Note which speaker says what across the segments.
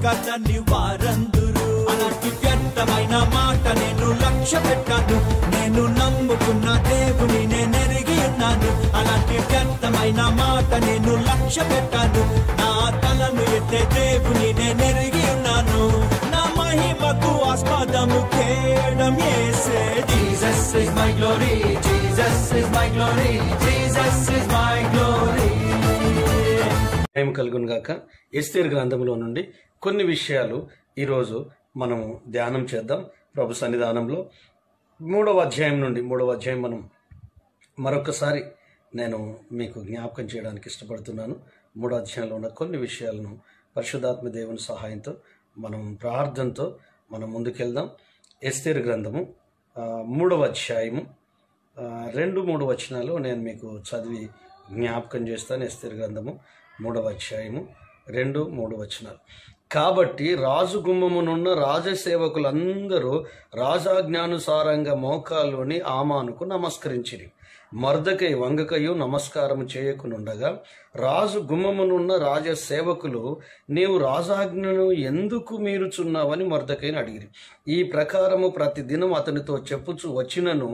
Speaker 1: కథని వారందురు. అలాంటి వ్యర్థమైన మాట నేను లక్ష్య పెట్టాను. నేను నమ్ముకున్న దేవుని నేనెరిగి ఉన్నాను. అలాంటి వ్యర్థమైన మాట నేను లక్ష్య పెట్టాను. నా తలను ఎత్తే దేవుని నేనెరిగి ఉన్నాను. నా మహిమకు ఆస్పదము కేవలం యేసే. Jesus is my glory, Jesus is my glory, Jesus is my glory.
Speaker 2: ప్రేమ కలుగును గాక. ఎస్తేరు గ్రంథంలో నుండి కొన్ని విషయాలు ఈరోజు మనం ధ్యానం చేద్దాం ప్రభు సన్నిధానంలో. మూడవ అధ్యాయం మనం మరొకసారి నేను మీకు జ్ఞాపకం చేయడానికి ఇష్టపడుతున్నాను. మూడవ అధ్యాయంలో ఉన్న కొన్ని విషయాలను పరిశుద్ధాత్మ దేవుని సహాయంతో మనం ప్రార్థనతో మనం ముందుకెళ్దాం. ఎస్తేరు గ్రంథము 3వ అధ్యాయము 2-3 వచనాలు నేను మీకు చదివి జ్ఞాపకం చేస్తాను. ఎస్తేరు గ్రంథము 3వ అధ్యాయము 2-3 వచనాలు. కాబట్టి రాజు గుమ్మమునున్న రాజసేవకులందరూ రాజాజ్ఞానుసారంగా మోకాల్లోని ఆమానుకు నమస్కరించిరి. మొర్దెకై వంగకయు నమస్కారము చేయకునుండగా రాజు గుమ్మమునున్న రాజసేవకులు, నీవు రాజాజ్ఞను ఎందుకు మీరుచున్నావని మొర్దెకైని అడిగిరి. ఈ ప్రకారము ప్రతిదినం అతనితో చెప్పుచు వచ్చినను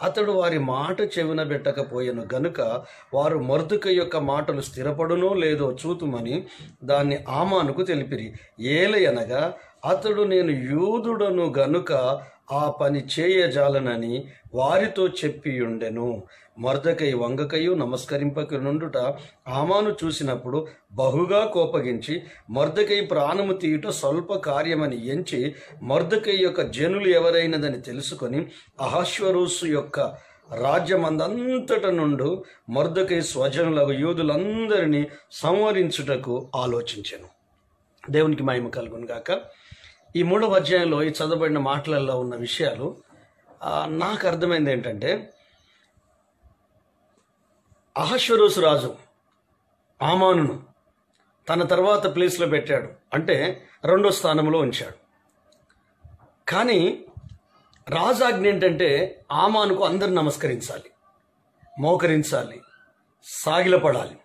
Speaker 2: అతడు వారి మాట చెవిన పెట్టకపోయెను గనుక వారు మొర్దెకై యొక్క మాటలు స్థిరపడునో లేదో చూతుమని దాన్ని ఆమానుకు తెలిపిరి. ఏలయనగా అతడు నేను యూదుడను గనుక ఆ పని చేయజాలనని వారితో చెప్పియుండెను. మొర్దెకై వంగకయు నమస్కరింపకనుండుట ఆమాను చూసినప్పుడు బహుగా కోపగించి మొర్దెకై ప్రాణము తీయుట స్వల్ప కార్యమని ఎంచి మొర్దెకై యొక్క జనులు ఎవరైనదని తెలుసుకొని అహష్వరోసు యొక్క రాజ్యమందంతట నుండి మొర్దెకై స్వజనులకు యూదులందరినీ సంహరించుటకు ఆలోచించెను. దేవునికి మహిమ కలుగును గాక. ఈ 3వ అధ్యాయంలో ఈ చదవబడిన మాటలలో ఉన్న విషయాలు నాకు అర్థమైంది ఏంటంటే, అహష్వరోసు రాజు ఆమానును తన తర్వాత ప్లేస్లో పెట్టాడు, అంటే 2వ స్థానంలో ఉంచాడు. కానీ రాజాజ్ఞ ఏంటంటే ఆమానుకు అందరు నమస్కరించాలి, మోకరించాలి, సాగిలపడాలి.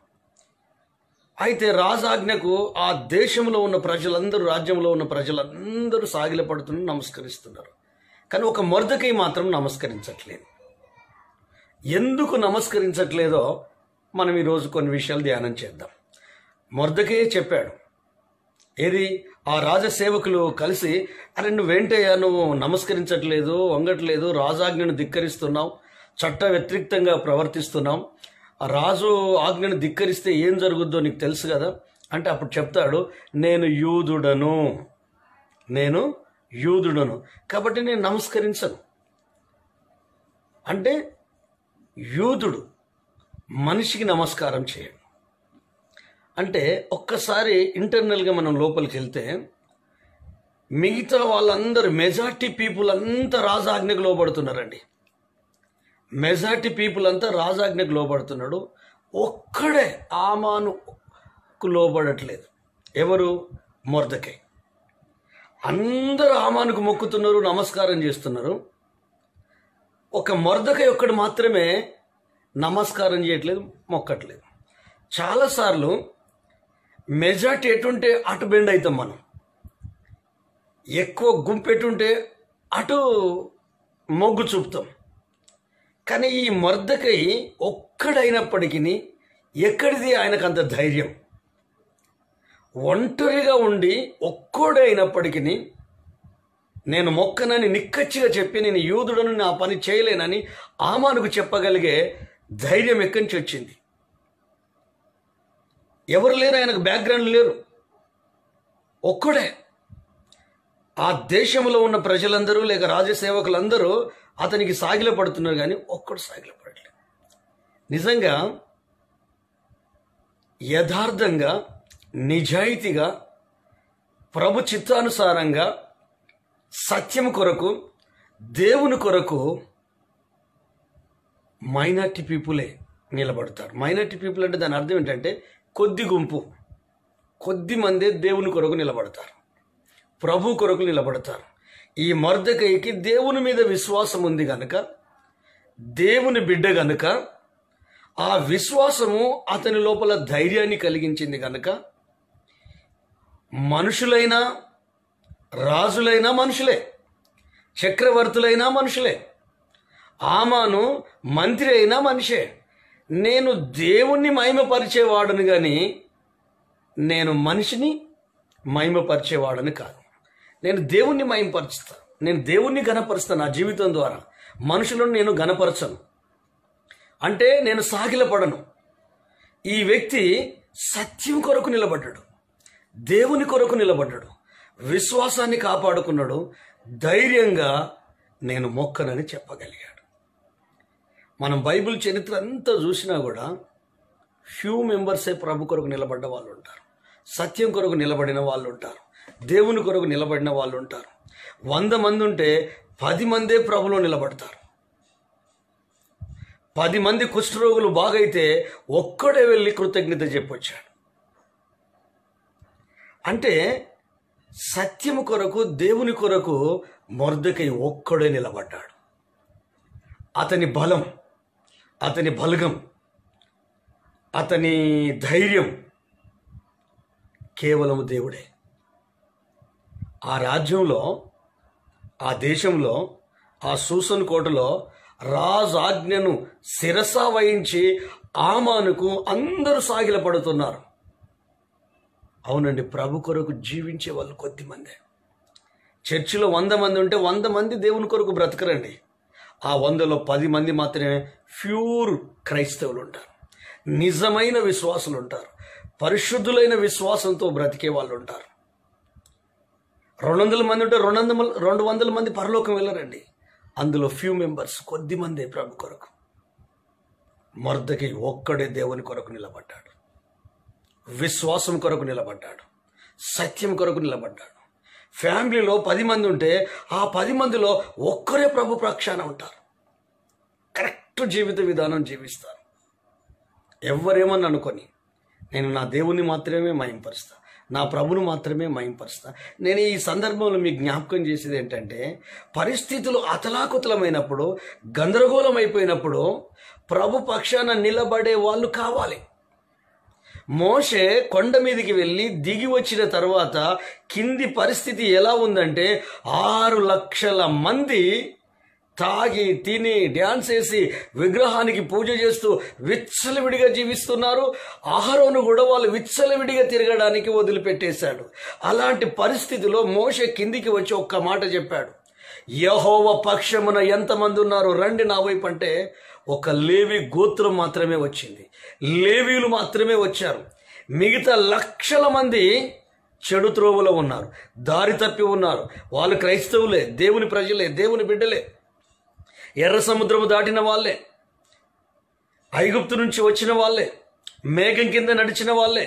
Speaker 2: అయితే రాజాజ్ఞకు ఆ దేశంలో ఉన్న ప్రజలందరూ, రాజ్యంలో ఉన్న ప్రజలందరూ సాగిలపడుతున్నారు, నమస్కరిస్తున్నారు. కానీ ఒక మొర్దెకై మాత్రం నమస్కరించట్లేదు. ఎందుకు నమస్కరించట్లేదో మనం ఈరోజు కొన్ని విషయాలు ధ్యానం చేద్దాం. మొర్దెకై చెప్పాడు, ఏది ఆ రాజసేవకులు కలిసి, అరే నువ్వేంటయ్యా, నువ్వు నమస్కరించట్లేదు, వంగట్లేదు, రాజాజ్ఞను ధిక్కరిస్తున్నావు, చట్ట వ్యతిరేక్తంగా ప్రవర్తిస్తున్నావు, ఆ రాజు ఆజ్ఞను ధిక్కరిస్తే ఏం జరుగుద్దో నీకు తెలుసు కదా అంటే, అప్పుడు చెప్తాడు, నేను యూదుడను కాబట్టి నేను నమస్కరించను. అంటే యూదుడు మనిషికి నమస్కారం చేయడు. అంటే ఒక్కసారి ఇంటర్నల్గా మనం లోపలికి వెళ్తే మిగతా వాళ్ళందరూ, మెజారిటీ పీపుల్ అంతా రాజాజ్ఞకు లోబడుతున్నారండి. మెజారిటీ పీపుల్ అంతా రాజాజ్ఞకు లోబడుతున్నాడు. ఒక్కడే ఆమానుకు లోబడట్లేదు. ఎవరు? మొర్దెకై. అందరూ ఆమానుకు మొక్కుతున్నారు, నమస్కారం చేస్తున్నారు. ఒక మొర్దెకై ఒక్కడు మాత్రమే నమస్కారం చేయట్లేదు, మొక్కట్లేదు. చాలాసార్లు మెజారిటీ ఎటుంటే అటు బెండ్ అవుతాం మనం, ఎక్కువ గుంపు ఎటుంటే అటు మొగ్గు చూపుతాం. కానీ ఈ మొర్దెకై ఒక్కడైనప్పటికీ ఎక్కడిది ఆయనకంత ధైర్యం? ఒంటరిగా ఉండి ఒక్కోడైనప్పటికీ నేను మొక్కనని నిక్కచ్చిగా చెప్పి, నేను యూదుడను, నా పని చేయలేనని ఆమానుకు చెప్పగలిగే ధైర్యం ఎక్కడి నుంచి వచ్చింది? ఎవరు లేరు, ఆయనకు బ్యాక్గ్రౌండ్ లేరు, ఒక్కడే. ఆ దేశంలో ఉన్న ప్రజలందరూ లేక రాజసేవకులందరూ అతనికి సాగిలపడుతున్నారు, కానీ ఒక్కడు సాగిలపడట్లేదు. నిజంగా యథార్థంగా, నిజాయితీగా, ప్రభు చిత్తానుసారంగా, సత్యం కొరకు, దేవుని కొరకు మైనారిటీ పీపులే నిలబడతారు. మైనారిటీ పీపుల్ అంటే దాని అర్థం ఏంటంటే కొద్ది గుంపు, కొద్ది మందే దేవుని కొరకు నిలబడతారు, ప్రభు కొరకు నిలబడతారు. ఈ మొర్దెకైకి దేవుని మీద విశ్వాసం ఉంది గనుక, దేవుని బిడ్డ గనుక, ఆ విశ్వాసము అతని లోపల ధైర్యాన్ని కలిగించింది గనుక మనుషులైనా రాజులైనా మనుషులే, చక్రవర్తులైనా మనుషులే, ఆమాను మంత్రి అయినా మనిషే. నేను దేవుణ్ణి మహిమపరిచేవాడను కానీ నేను మనిషిని మహిమపరిచేవాడని కాదు. నేను దేవుణ్ణి మహిమపరుస్తా, నేను దేవుణ్ణి ఘనపరుస్తాను. నా జీవితం ద్వారా మనుషులను నేను ఘనపరచను, అంటే నేను సాగిలపడను. ఈ వ్యక్తి సత్యం కొరకు నిలబడ్డాడు, దేవుని కొరకు నిలబడ్డాడు, విశ్వాసాన్ని కాపాడుకున్నాడు, ధైర్యంగా నేను మొక్కనని చెప్పగలిగాడు. మనం బైబిల్ చరిత్ర అంతా చూసినా కూడా ఫ్యూ మెంబర్సే ప్రభు కొరకు నిలబడ్డ వాళ్ళు ఉంటారు, సత్యం కొరకు నిలబడిన వాళ్ళు ఉంటారు, దేవుని కొరకు నిలబడిన వాళ్ళు ఉంటారు. 100 మంది ఉంటే 10 మందే ప్రభులో నిలబడతారు. 10 మంది కుష్ఠరోగులు బాగైతే ఒక్కడే వెళ్ళి కృతజ్ఞత చెప్పొచ్చాడు. అంటే సత్యము కొరకు దేవుని కొరకు మొర్దెకై ఒక్కడే నిలబడ్డాడు. అతని బలం, అతని బలగం, అతని ధైర్యం కేవలం దేవుడే. ఆ రాజ్యంలో, ఆ దేశంలో, ఆ సూసన్ కోటలో రాజు ఆజ్ఞను శిరస వహించి ఆమానుకు అందరూ సాగిలపడుతున్నారు. అవునండి, ప్రభు కొరకు జీవించే వాళ్ళు కొద్దిమందే. చర్చిలో 100 మంది ఉంటే 100 మంది దేవుని కొరకు బ్రతకరండి. ఆ 100లో 10 మంది మాత్రమే ప్యూర్ క్రైస్తవులు ఉంటారు, నిజమైన విశ్వాసులు ఉంటారు, పరిశుద్ధులైన విశ్వాసంతో బ్రతికే వాళ్ళు ఉంటారు. 200 మంది ఉంటే 200 మంది పరలోకం వెళ్ళరండి. అందులో ఫ్యూ మెంబర్స్, కొద్ది మందే ప్రభు కొరకు. మొర్దెకై ఒక్కడే దేవుని కొరకు నిలబడ్డాడు, విశ్వాసం కొరకు నిలబడ్డాడు, సత్యం కొరకు నిలబడ్డాడు. ఫ్యామిలీలో 10 మంది ఉంటే ఆ 10 మందిలో ఒక్కరే ప్రభు ప్రక్షాళన ఉంటారు, కరెక్ట్ జీవిత విధానం జీవిస్తారు. ఎవరేమని అనుకొని నేను నా దేవుని మాత్రమే మహింపరుస్తా, నా ప్రభును మాత్రమే మహింపరుస్తా. నేను ఈ సందర్భంలో మీకు జ్ఞాపకం చేసేది ఏంటంటే, పరిస్థితులు అతలాకుతలమైనప్పుడు, గందరగోళం అయిపోయినప్పుడు ప్రభు పక్షాన నిలబడే వాళ్ళు కావాలి. మోషే కొండ మీదకి వెళ్ళి దిగి వచ్చిన తర్వాత కింది పరిస్థితి ఎలా ఉందంటే 6 లక్షల మంది తాగి తిని డ్యాన్స్ వేసి విగ్రహానికి పూజ చేస్తూ విచ్చలవిడిగా జీవిస్తున్నారు. అహరోను కూడా వాళ్ళు విచ్చలవిడిగా తిరగడానికి వదిలిపెట్టేశాడు. అలాంటి పరిస్థితిలో మోషే కిందికి వచ్చి ఒక్క మాట చెప్పాడు, యెహోవా పక్షమున ఎంతమంది ఉన్నారు రండి నా వైపు అంటే ఒక లేవి గోత్రం మాత్రమే వచ్చింది, లేవీలు మాత్రమే వచ్చారు. మిగతా లక్షల మంది చెడు త్రోవలో ఉన్నారు, దారి తప్పి ఉన్నారు. వాళ్ళు క్రైస్తవులే, దేవుని ప్రజలే, దేవుని బిడ్డలే, ఎర్ర సముద్రము దాటిన వాళ్ళే, ఐగుప్తు నుంచి వచ్చిన వాళ్ళే, మేఘం కింద నడిచిన వాళ్ళే,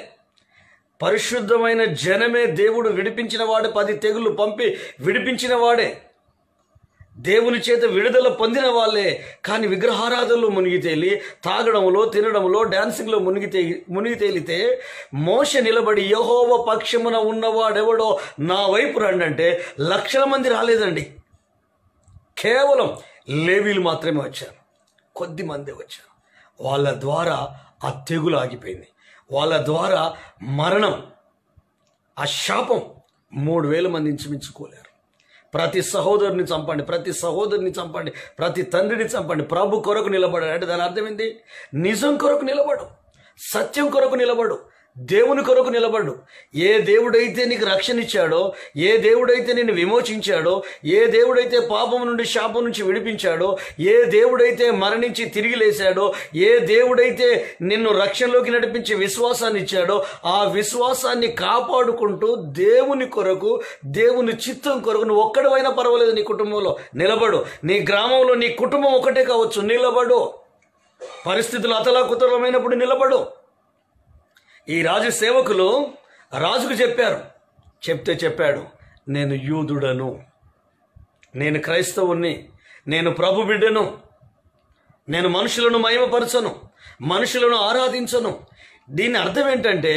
Speaker 2: పరిశుద్ధమైన జనమే దేవుడు విడిపించిన వాడే, 10 తెగుళ్ళు పంపి విడిపించిన వాడే, దేవుని చేత విడుదల పొందిన వాళ్ళే. కానీ విగ్రహారాధనలో మునిగి తేలి, తాగడంలో, తినడంలో, డాన్సింగ్లో మునిగి తేలితే మోషే నిలబడి యెహోవా పక్షమున ఉన్నవాడెవడో నా వైపు రండి అంటే లక్షల మంది రాలేదండి. కేవలం లేవీలు మాత్రమే వచ్చారు, కొద్ది మందే వచ్చారు. వాళ్ళ ద్వారా ఆ తెగులు ఆగిపోయింది, వాళ్ళ ద్వారా మరణం, ఆ శాపం 3000 మంది ఇంచుమించుకోలేరు. ప్రతి సహోదరుని చంపండి, ప్రతి సహోదరుని చంపండి, ప్రతి తండ్రిని చంపండి. ప్రభు కొరకు నిలబడాడు అంటే దాని అర్థం ఏంటి? నిజం కొరకు నిలబడు, సత్యం కొరకు నిలబడు, దేవుని కొరకు నిలబడు. ఏ దేవుడైతే నీకు రక్షణ ఇచ్చాడో, ఏ దేవుడైతే నిన్ను విమోచించాడో, ఏ దేవుడైతే పాపం నుండి శాపం నుంచి విడిపించాడో, ఏ దేవుడైతే మరణించి తిరిగి లేచాడో, ఏ దేవుడైతే నిన్ను రక్షణలోకి నడిపించి విశ్వాసాన్ని ఇచ్చాడో, ఆ విశ్వాసాన్ని కాపాడుకుంటూ దేవుని కొరకు, దేవుని చిత్తం కొరకు నువ్వు ఒక్కడైనా పర్వాలేదు నీ కుటుంబంలో నిలబడు. నీ గ్రామంలో నీ కుటుంబం ఒకటే కావచ్చు, నిలబడు. పరిస్థితులు అతలాకుతలమైనప్పుడు నిలబడు. ఈ రాజు సేవకులు రాజుకు చెప్పాడు, నేను యూదుడను, నేను క్రైస్తవుణ్ణి, నేను ప్రభు బిడ్డను, నేను మనుషులను మహిమపరచను, మనుషులను ఆరాధించను. దీని అర్థం ఏంటంటే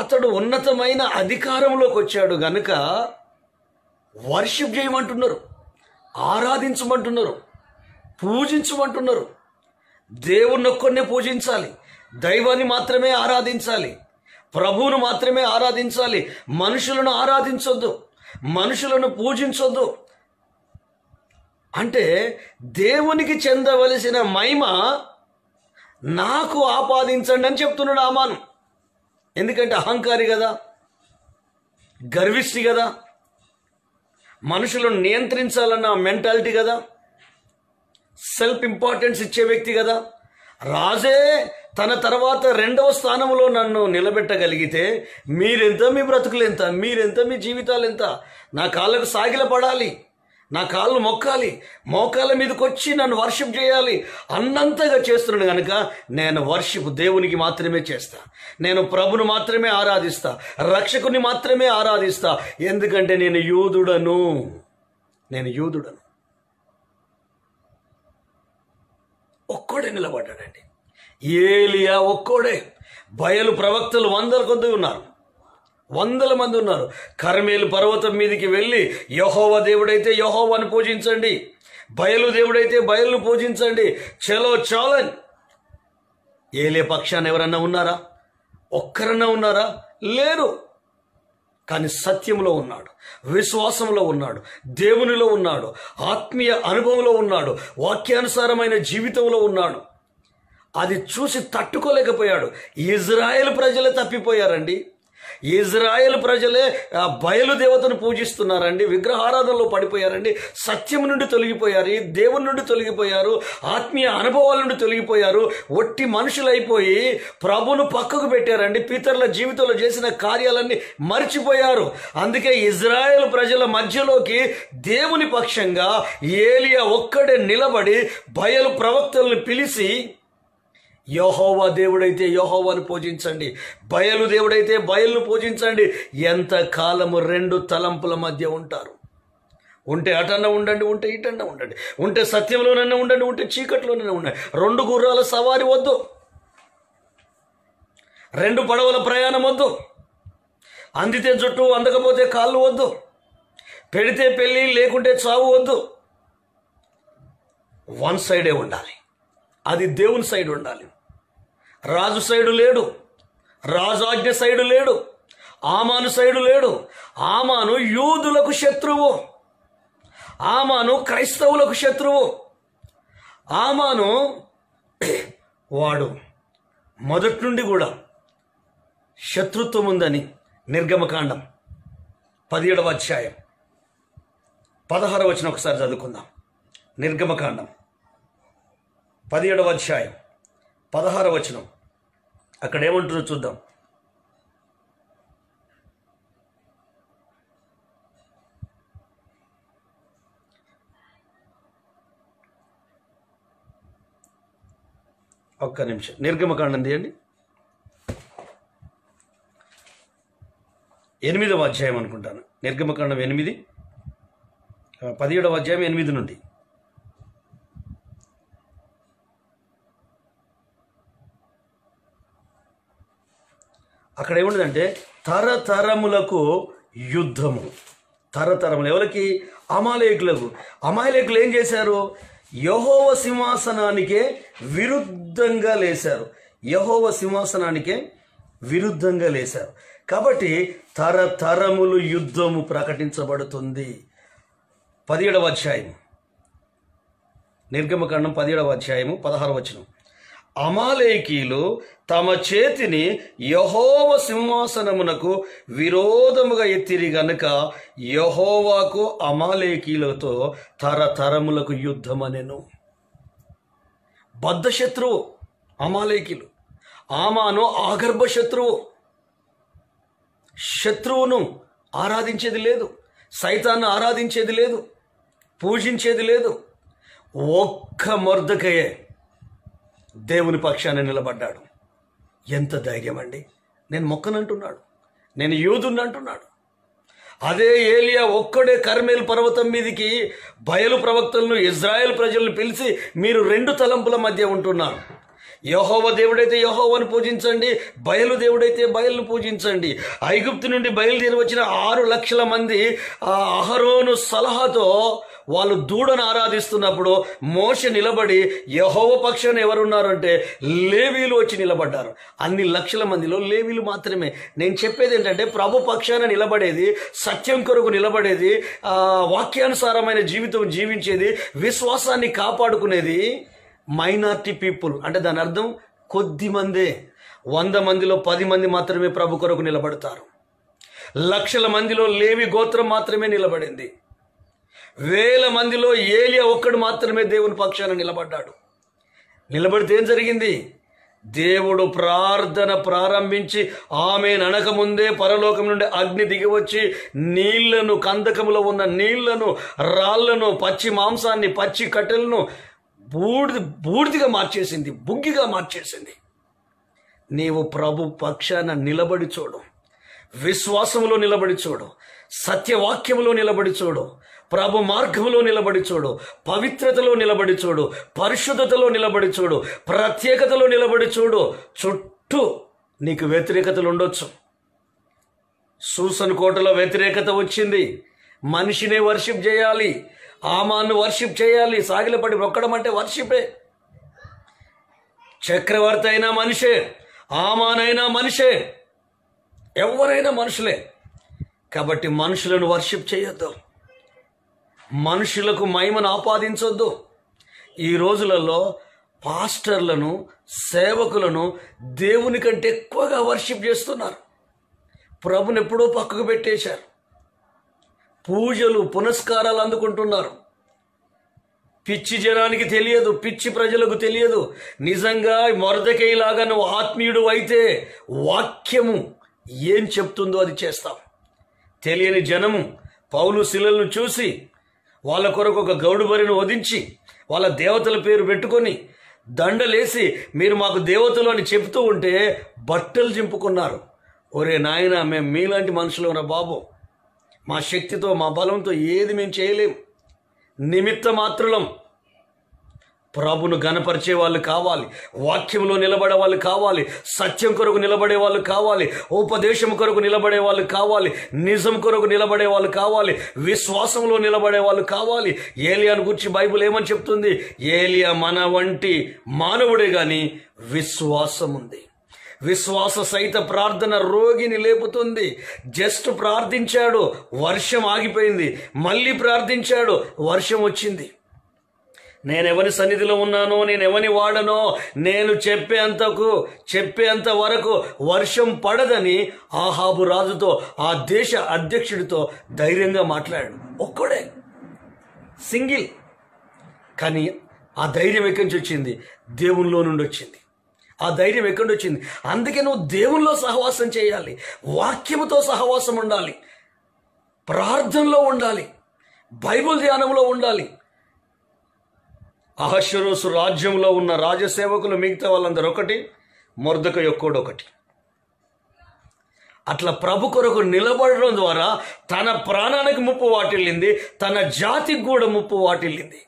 Speaker 2: అతడు ఉన్నతమైన అధికారంలోకి వచ్చాడు గనుక వర్షిప్ చేయమంటున్నారు, ఆరాధించమంటున్నారు, పూజించమంటున్నారు. దేవుణ్ణి ఒక్కడినే పూజించాలి, దైవాన్ని మాత్రమే ఆరాధించాలి. ప్రభువును మాత్రమే ఆరాధించాలి, మనుషులను ఆరాధించొద్దు, మనుషులను పూజించొద్దు. అంటే దేవునికి చెందవలసిన మహిమ నాకు ఆపాదించండి అని చెప్తున్నాడు ఆమాను. ఎందుకంటే అహంకారి కదా, గర్విష్టి కదా, మనుషులను నియంత్రించాలన్న మెంటాలిటీ కదా, సెల్ఫ్ ఇంపార్టెన్స్ ఇచ్చే వ్యక్తి కదా. రాజే తన తర్వాత 2వ స్థానంలో నన్ను నిలబెట్టగలిగితే మీరెంత, మీ బ్రతుకులెంత, మీరెంత, మీ జీవితాలు ఎంత, నా కాళ్ళకు సాగిల పడాలి, నా కాళ్ళు మొక్కాలి, మోకాళ్ళ మీదకి వచ్చి నన్ను వర్షిప్ చేయాలి అన్నంతగా చేస్తున్నాడు కనుక నేను వర్షిప్ దేవునికి మాత్రమే చేస్తా, నేను ప్రభును మాత్రమే ఆరాధిస్తా, రక్షకుని మాత్రమే ఆరాధిస్తా. ఎందుకంటే నేను యూదుడను. ఒక్కడే నిలబడ్డాడండి. ఏలియా ఒక్కడే. బయలు ప్రవక్తలు 100 కొద్ది ఉన్నారు, 100 మంది ఉన్నారు. కర్మేలు పర్వతం మీదకి వెళ్ళి యెహోవా దేవుడైతే యెహోవాను పూజించండి, బయలు దేవుడైతే బయలును పూజించండి, చలో చాలని. ఏలియా పక్షాన్ని ఎవరన్నా ఉన్నారా? ఒక్కరన్నా ఉన్నారా? లేరు. కానీ సత్యంలో ఉన్నాడు, విశ్వాసంలో ఉన్నాడు, దేవునిలో ఉన్నాడు, ఆత్మీయ అనుభవంలో ఉన్నాడు, వాక్యానుసారమైన జీవితంలో ఉన్నాడు. అది చూసి తట్టుకోలేకపోయాడు. ఇజ్రాయేల్ ప్రజలే తప్పిపోయారండి. ఇజ్రాయేల్ ప్రజలే బయలు దేవతను పూజిస్తున్నారండి, విగ్రహారాధనలో పడిపోయారండి, సత్యం నుండి తొలగిపోయారు, దేవుని నుండి తొలగిపోయారు, ఆత్మీయ అనుభవాల నుండి తొలగిపోయారు, ఒట్టి మనుషులైపోయి ప్రభును పక్కకు పెట్టారండి. పితరుల జీవితంలో చేసిన కార్యాలన్నీ మర్చిపోయారు. అందుకే ఇజ్రాయేల్ ప్రజల మధ్యలోకి దేవుని పక్షంగా ఏలియా ఒక్కడే నిలబడి బయలు ప్రవక్తలను పిలిచి యెహోవా దేవుడైతే యెహోవాను పూజించండి, బయలు దేవుడైతే బయలును పూజించండి. ఎంత కాలము 2 తలంపుల మధ్య ఉంటారు? ఉంటే అటన్నా ఉండండి, ఉంటే ఇటన్నా ఉండండి, ఉంటే సత్యంలోనన్నా ఉండండి, ఉంటే చీకట్లోనన్నా ఉండండి. 2 గుర్రాల సవారి వద్దు, 2 పడవల ప్రయాణం వద్దు, అందితే జుట్టు అందకపోతే కాళ్ళు వద్దు, పెడితే పెళ్ళి లేకుంటే చావు వద్దు. 1 సైడే ఉండాలి, అది దేవుని సైడ్ ఉండాలి. రాజు సైడు లేడు, రాజాజ్ఞ సైడు లేడు, ఆమాను సైడు లేడు. ఆమాను యూదులకు శత్రువు, ఆమాను క్రైస్తవులకు శత్రువు. ఆమాను వాడు మొదటి నుండి కూడా శత్రుత్వం ఉందని నిర్గమకాండం 17వ అధ్యాయం 16వ వచనం ఒకసారి చదువుకుందాం. నిర్గమకాండం 17వ అధ్యాయం 16వ వచనం అక్కడ ఏమంటుందో చూద్దాం. ఒక్క నిమిషం. నిర్గమకాండం తీయండి, 8వ అధ్యాయం అనుకుంటాను. నిర్గమకాండం 8, 17వ అధ్యాయం 8 నుండి. అక్కడ ఏముండదంటే తరతరములకు యుద్ధము. తరతరములు ఎవరికి? అమాలేకులకు. అమాలేకులు ఏం చేశారు? యెహోవా సింహాసనానికే విరుద్ధంగా లేశారు, యెహోవా సింహాసనానికే విరుద్ధంగా లేశారు. కాబట్టి తరతరములు యుద్ధము ప్రకటించబడుతుంది. 17వ అధ్యాయం నిర్గమకాండం 17వ అధ్యాయము 16వ వచనం. అమాలేకీలు తమ చేతిని యెహోవా సింహాసనమునకు విరోధముగా ఎత్తిరి గనుక యెహోవాకు అమాలేకీలతో తరతరములకు యుద్ధమనెను. బద్ధ శత్రువు అమాలేకీలు. ఆమాను ఆగర్భ శత్రువు. శత్రువును ఆరాధించేది లేదు, సైతాన్ని ఆరాధించేది లేదు, పూజించేది లేదు. ఒక్క మొర్దెకయే దేవుని పక్షాన నిలబడ్డాడు. ఎంత ధైర్యం అండి! నేను మొక్కనంటున్నాడు, నేను యూదుని అంటున్నాడు. అదే ఏలియా ఒక్కడే కర్మేలు పర్వతం మీదికి బయలు ప్రవక్తలను, ఇజ్రాయెల్ ప్రజలను పిలిచి మీరు 2 తలంపుల మధ్య ఉంటున్నారు, యెహోవా దేవుడైతే యెహోవాను పూజించండి, బయలు దేవుడైతే బయలును పూజించండి. ఐగుప్తు నుండి బయలుదేరి వచ్చిన 6 లక్షల మంది అహరోను సలహాతో వాళ్ళు దూడను ఆరాధిస్తున్నప్పుడు మోషే నిలబడి యెహోవా పక్షాన ఎవరున్నారు అంటే లేవీలు వచ్చి నిలబడ్డారు. అన్ని లక్షల మందిలో లేవీలు మాత్రమే. నేను చెప్పేది ఏంటంటే ప్రభు పక్షాన నిలబడేది, సత్యం కొరకు నిలబడేది, వాక్యానుసారమైన జీవితం జీవించేది, విశ్వాసాన్ని కాపాడుకునేది మైనారిటీ పీపుల్. అంటే దాని అర్థం కొద్ది మందే. 100 మందిలో 10 మంది మాత్రమే ప్రభు కొరకు నిలబడతారు. లక్షల మందిలో లేవి గోత్రం మాత్రమే నిలబడింది. 1000 మందిలో ఏలియా ఒక్కడు మాత్రమే దేవుని పక్షాన నిలబడ్డాడు. నిలబడితే ఏం జరిగింది? దేవుడు ప్రార్థన ప్రారంభించి ఆమె అనకముందే పరలోకం నుండి అగ్ని దిగివచ్చి నీళ్లను, కందకములో ఉన్న నీళ్లను, రాళ్లను, పచ్చి మాంసాన్ని, పచ్చి కట్టెలను బూడిదిగా మార్చేసింది, బుగ్గిగా మార్చేసింది. నీవు ప్రభు పక్షాన నిలబడి చూడు, విశ్వాసములో నిలబడి చూడు, సత్యవాక్యములో నిలబడి చూడు, ప్రభు మార్గములో నిలబడి చూడు, పవిత్రతలో నిలబడి చూడు, పరిశుద్ధతలో నిలబడి చూడు, ప్రత్యేకతలో నిలబడి చూడు. చుట్టూ నీకు వ్యతిరేకతలు ఉండొచ్చు. సూసన్ కోటలో వ్యతిరేకత వచ్చింది. మనిషినే వర్షిప్ చేయాలి, ఆమాను వర్షిప్ చేయాలి, సాగిలపడి మొక్కడం అంటే వర్షిపే. చక్రవర్తి అయినా మనిషే, ఆమానైనా మనిషే, ఎవరైనా మనుషులే. కాబట్టి మనుషులను వర్షిప్ చేయొద్దు, మనుషులకు మహిమను ఆపాదించొద్దు. ఈ రోజులలో పాస్టర్లను, సేవకులను దేవుని కంటే ఎక్కువగా వర్షిప్ చేస్తున్నారు. ప్రభుని ఎప్పుడో పక్కకు పెట్టేశారు. పూజలు, పునస్కారాలు అందుకుంటున్నారు. పిచ్చి జనానికి తెలియదు, పిచ్చి ప్రజలకు తెలియదు. నిజంగా మొర్దెకైలాగా నువ్వు ఆత్మీయుడు అయితే వాక్యము ఏం చెప్తుందో అది చేస్తావు. తెలియని జనము పౌలు శిలలను చూసి వాళ్ళ కొరకు ఒక గౌడు బరిని వధించి వాళ్ళ దేవతల పేరు పెట్టుకొని దండలేసి మీరు మాకు దేవతలు అని చెప్తూ ఉంటే బట్టలు చింపుకున్నారు. ఒరే నాయన, మేము మీలాంటి మనుషులు రా బాబు, మా శక్తితో మా బలంతో ఏది మేము చేయలేం, నిమిత్త మాత్రులం. ప్రభును గణపరిచే వాళ్ళు కావాలి, వాక్యంలో నిలబడే వాళ్ళు కావాలి, సత్యం కొరకు నిలబడే వాళ్ళు కావాలి, ఉపదేశం కొరకు నిలబడే వాళ్ళు కావాలి, నిజం కొరకు నిలబడే వాళ్ళు కావాలి, విశ్వాసంలో నిలబడే వాళ్ళు కావాలి. ఏలియాను గురించి బైబిల్ ఏమని చెప్తుంది? ఏలియా మన వంటి మానవుడే గాని విశ్వాసం ఉంది. విశ్వాస సహిత ప్రార్థన రోగిని లేపుతుంది. జస్ట్ ప్రార్థించాడు, వర్షం ఆగిపోయింది. మళ్ళీ ప్రార్థించాడు, వర్షం వచ్చింది. నేనెవరి సన్నిధిలో ఉన్నానో, నేనెవని వాడనో, నేను చెప్పేంత వరకు వర్షం పడదని ఆహాబు రాజుతో, ఆ దేశ అధ్యక్షుడితో ధైర్యంగా మాట్లాడాడు. ఒక్కడే, సింగిల్. కానీ ఆ ధైర్యం ఎక్కడి నుంచి వచ్చింది? దేవునిలో నుండి వచ్చింది. ఆ ధైర్యం ఎక్కడి నుంచి వచ్చింది? అందుకే నువ్వు దేవునిలో సహవాసం చేయాలి, వాక్యముతో సహవాసం ఉండాలి, ప్రార్థనలో ఉండాలి, బైబిల్ ధ్యానంలో ఉండాలి. అహష్వేరోషు రాజ్యంలో ఉన్న రాజసేవకులు మిగతా వాళ్ళందరూ ఒకటి, మొర్దెకై ఒక్కోడొకటి. అట్లా ప్రభు కొరకు నిలబడడం ద్వారా తన ప్రాణానికి ముప్పు వాటిల్లింది, తన జాతికి కూడా ముప్పు వాటిల్లింది.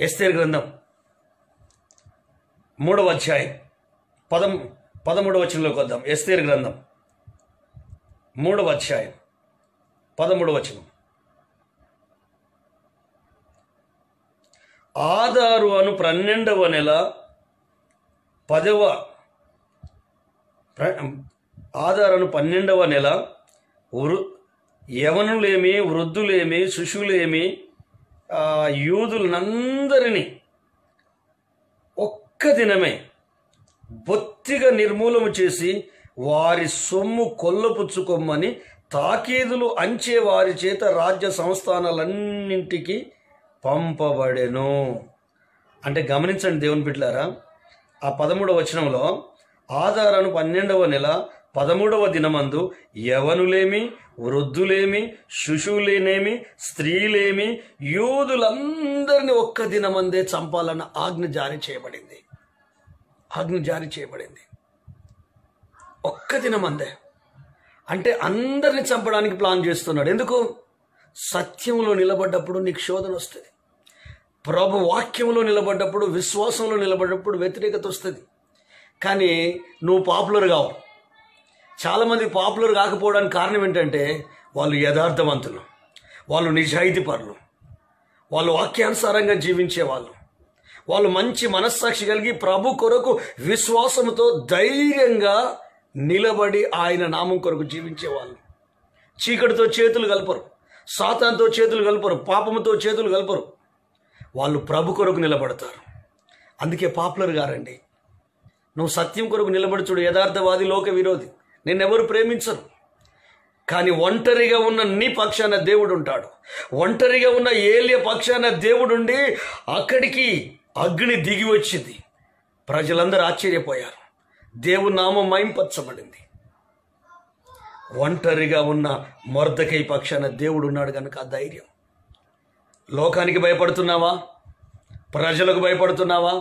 Speaker 2: ఎస్తేరు గ్రంథం 3వ అధ్యాయం 13వ వచనంలోకి వద్దాం. ఎస్తేరు గ్రంథం 3వ అధ్యాయం 13వ వచనం. ఆదారు అను 12వ నెల 10వ యవనులేమి, వృద్ధులేమి, శిశువులేమి, యూదులందరినీ ఒక్క దినమే బొత్తిగా నిర్మూలము చేసి వారి సొమ్ము కొల్లపుచ్చుకొమ్మని తాకీదులు అంచే వారి చేత రాజ్య సంస్థానాలన్నింటికి పంపబడెను. అంటే గమనించండి దేవుని బిడ్డలారా, ఆ 13వ వచనంలో ఆదారు 12వ నెల 13వ దినమందు యవనులేమి, వృద్ధులేమి, శిశువులేనేమి, స్త్రీలేమి, యూదులందరినీ ఒక్క దినమందే చంపాలన్న ఆజ్ఞ జారీ చేయబడింది. ఒక్క దినమందే. అంటే అందరిని చంపడానికి ప్లాన్ చేస్తున్నాడు. ఎందుకు? సత్యంలో నిలబడ్డప్పుడు నీకు శోధన వస్తుంది, ప్రభు వాక్యంలో నిలబడ్డప్పుడు, విశ్వాసంలో నిలబడ్డప్పుడు వ్యతిరేకత వస్తుంది. కానీ నువ్వు పాపులర్ కావు. చాలామంది పాపులర్ కాకపోవడానికి కారణం ఏంటంటే వాళ్ళు యథార్థవంతులు, వాళ్ళు నిజాయితీ పరులు, వాళ్ళు వాక్యానుసారంగా జీవించేవాళ్ళు, వాళ్ళు మంచి మనస్సాక్షి కలిగి ప్రభు కొరకు విశ్వాసంతో ధైర్యంగా నిలబడి ఆయన నామం కొరకు జీవించేవాళ్ళు. చీకటితో చేతులు కలపరు, సాతానుతో చేతులు కలపరు, పాపముతో చేతులు కలపరు. వాళ్ళు ప్రభు కొరకు నిలబడతారు. అందుకే పాపులర్ గారండి. నువ్వు సత్యం కొరకు నిలబడి చూడు, యథార్థవాది, లోక విరోధి, నిన్నెవరు ప్రేమించరు. కానీ ఒంటరిగా ఉన్న నీ పక్షాన దేవుడు ఉంటాడు. ఒంటరిగా ఉన్న ఏలియా పక్షాన దేవుడుండి అక్కడికి అగ్ని దిగి వచ్చింది. ప్రజలందరూ ఆశ్చర్యపోయారు. దేవుని నామం మహింపరచబడింది. ఒంటరిగా ఉన్న మొర్దెకై పక్షాన దేవుడు ఉన్నాడు కనుక ఆ ధైర్యం. లోకానికి భయపడుతున్నావా? ప్రజలకు భయపడుతున్నావా?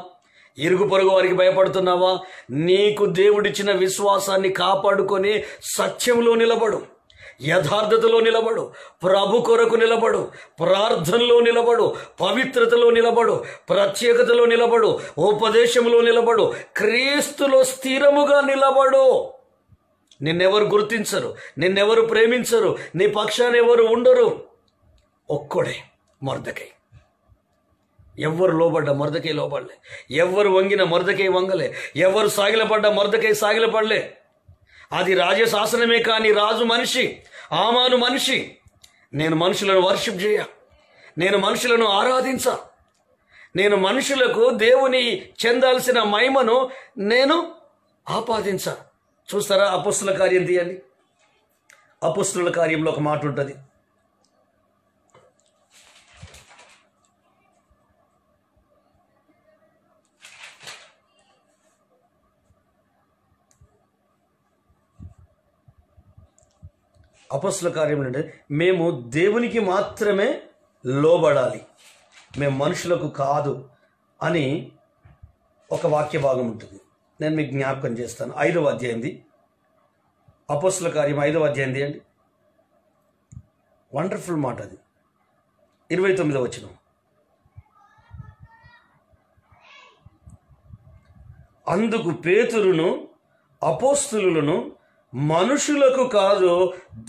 Speaker 2: ఇరుగు పొరుగు వారికి భయపడుతున్నావా? నీకు దేవుడిచ్చిన విశ్వాసాన్ని కాపాడుకొని సత్యంలో నిలబడు, యథార్థతలో నిలబడు, ప్రభు కొరకు నిలబడు, ప్రార్థనలో నిలబడు, పవిత్రతలో నిలబడు, ప్రత్యేకతలో నిలబడు, ఉపదేశంలో నిలబడు, క్రీస్తులో స్థిరముగా నిలబడు. నిన్నెవరు గుర్తించరు, నిన్నెవరు ప్రేమించరు, నీ పక్షాన ఎవరు ఉండరు. ఒక్కడే మొర్దెకై. ఎవ్వరు లోబడ్డ మొర్దెకై లోబడలే, ఎవ్వరు వంగిన మొర్దెకై వంగలే, ఎవరు సాగిలపడ్డ మొర్దెకై సాగిలపడలే. అది రాజశాసనమే కానీ రాజు మనిషి, ఆమాను మనిషి. నేను మనుషులను వర్షిప్ చేయ, నేను మనుషులను ఆరాధించ, నేను మనుషులకు దేవుని చెందాల్సిన మహిమను నేను ఆపాదించ. చూస్తారా? అపొస్తలుల కార్యం తీయండి. అపొస్తలుల కార్యంలో ఒక మాట ఉంటుంది. అపొస్తలుల కార్యం అంటే మేము దేవునికి మాత్రమే లోబడాలి, మేము మనుషులకు కాదు అని ఒక వాక్య భాగం ఉంటుంది. నేను మీకు జ్ఞాపకం చేస్తాను. 5వ అధ్యాయం, అపొస్తలుల కార్యం 5వ అధ్యాయం అండి. వండర్ఫుల్ మాట అది. 29వ వచనం. అందుకు పేతురును అపోస్తలులను మనుషులకు కాదు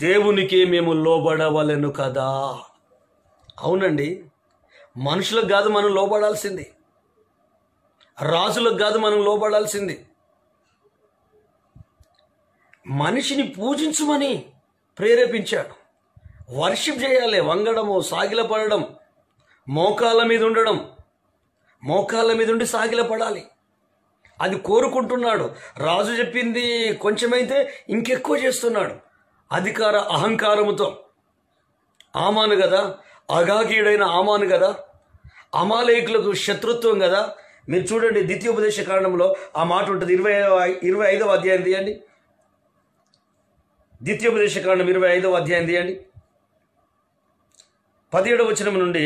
Speaker 2: దేవునికే మేము లోబడవలెను కదా. అవునండి, మనుషులకు కాదు మనం లోబడాల్సింది, రాజులకు కాదు మనం లోబడాల్సింది. మనిషిని పూజించమని ప్రేరేపించాడు. వర్షిప్ చేయాలి, వంగడము, సాగిలపడడం, మోకాళ్ళ మీద ఉండడం, మోకాళ్ళ మీద ఉండి సాగిలపడాలి. అది కోరుకుంటున్నాడు. రాజు చెప్పింది కొంచెమైతే ఇంకెక్కువ చేస్తున్నాడు. అధికార అహంకారముతో. ఆమాను కదా, అగాగీయుడైన ఆమాను కదా, అమాలేకులకు శత్రుత్వం కదా. మీరు చూడండి, ద్వితీయోపదేశ కాండంలో ఆ మాట ఉంటుంది. 25వ అధ్యాయం తీయండి. ద్వితీయోపదేశ కాండం 25వ అధ్యాయం తీయండి. 17వ వచనం నుండి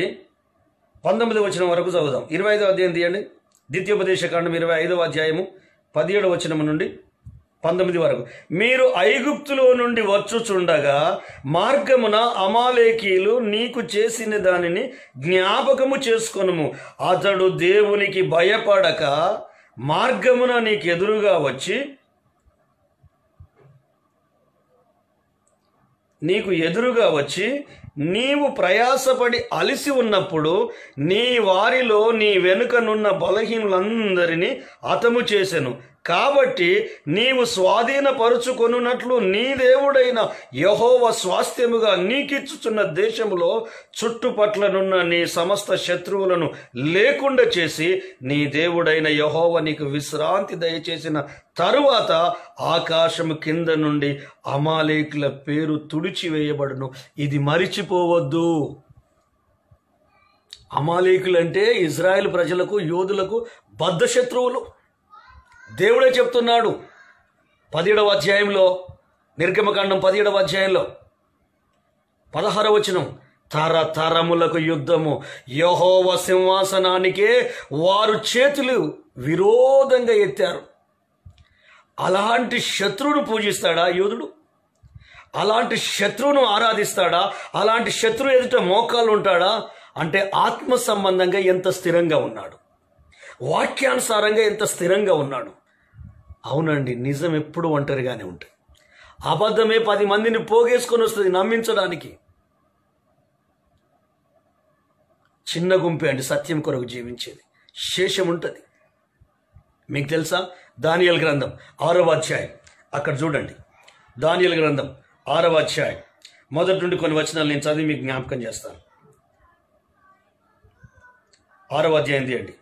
Speaker 2: 19వ వచనం వరకు చదువుదాం. 25వ అధ్యాయం తీయండి. ద్వితీయోపదేశ కాండం 25వ అధ్యాయము 17వ వచనం నుండి 19 వరకు. మీరు ఐగుప్తులో నుండి వచ్చుచుండగా మార్గమున అమాలేకీలు నీకు చేసిన దానిని జ్ఞాపకము చేసుకొనుము. అతడు దేవునికి భయపడక మార్గమున నీకు ఎదురుగా వచ్చి నీవు ప్రయాసపడి అలిసి ఉన్నప్పుడు నీ వారిలో నీ వెనుకనున్న బలహీనులందరినీ హతము చేసెను. కాబట్టి నీవు స్వాధీనపరుచుకొనున్నట్లు నీ దేవుడైన యెహోవా స్వాస్థ్యముగా నీకిచ్చుచున్న దేశములో చుట్టుపట్లనున్న నీ సమస్త శత్రువులను లేకుండా చేసి నీ దేవుడైన యెహోవా నీకు విశ్రాంతి దయచేసిన తరువాత ఆకాశము కింద నుండి అమాలేకుల పేరు తుడిచివేయబడును. ఇది మరిచిపోవద్దు. అమాలేకులంటే ఇజ్రాయెల్ ప్రజలకు, యోధులకు బద్ధ శత్రువులు. దేవుడే చెప్తున్నాడు 17వ అధ్యాయంలో, నిర్గమకాండం 17వ అధ్యాయంలో 16వ వచనం. తరతరములకు యుద్ధము, యెహోవా సింహాసనానికే వారు చేతులు విరోధంగా ఎత్తారు. అలాంటి శత్రువును పూజిస్తాడా యోధుడు? అలాంటి శత్రువును ఆరాధిస్తాడా? అలాంటి శత్రువు ఎదుట మోకాళ్ళు ఉంటాడా? అంటే ఆత్మ సంబంధంగా ఎంత స్థిరంగా ఉన్నాడు, వాక్యానుసారంగా ఎంత స్థిరంగా ఉన్నాడు. అవునండి, నిజం ఎప్పుడు ఒంటరిగానే ఉంటుంది. అబద్ధమే 10 మందిని పోగేసుకొని వస్తుంది నమ్మించడానికి. చిన్న గుంపే అండి సత్యం కొరకు జీవించేది. శేషం ఉంటుంది. మీకు తెలుసా, దానియేలు గ్రంథం 6వ అధ్యాయం, అక్కడ చూడండి. దానియేలు గ్రంథం 6వ అధ్యాయం మొదటి నుండి కొన్ని వచనాలు నేను చదివి మీకు జ్ఞాపకం చేస్తాను. 6వ అధ్యాయం తీయండి,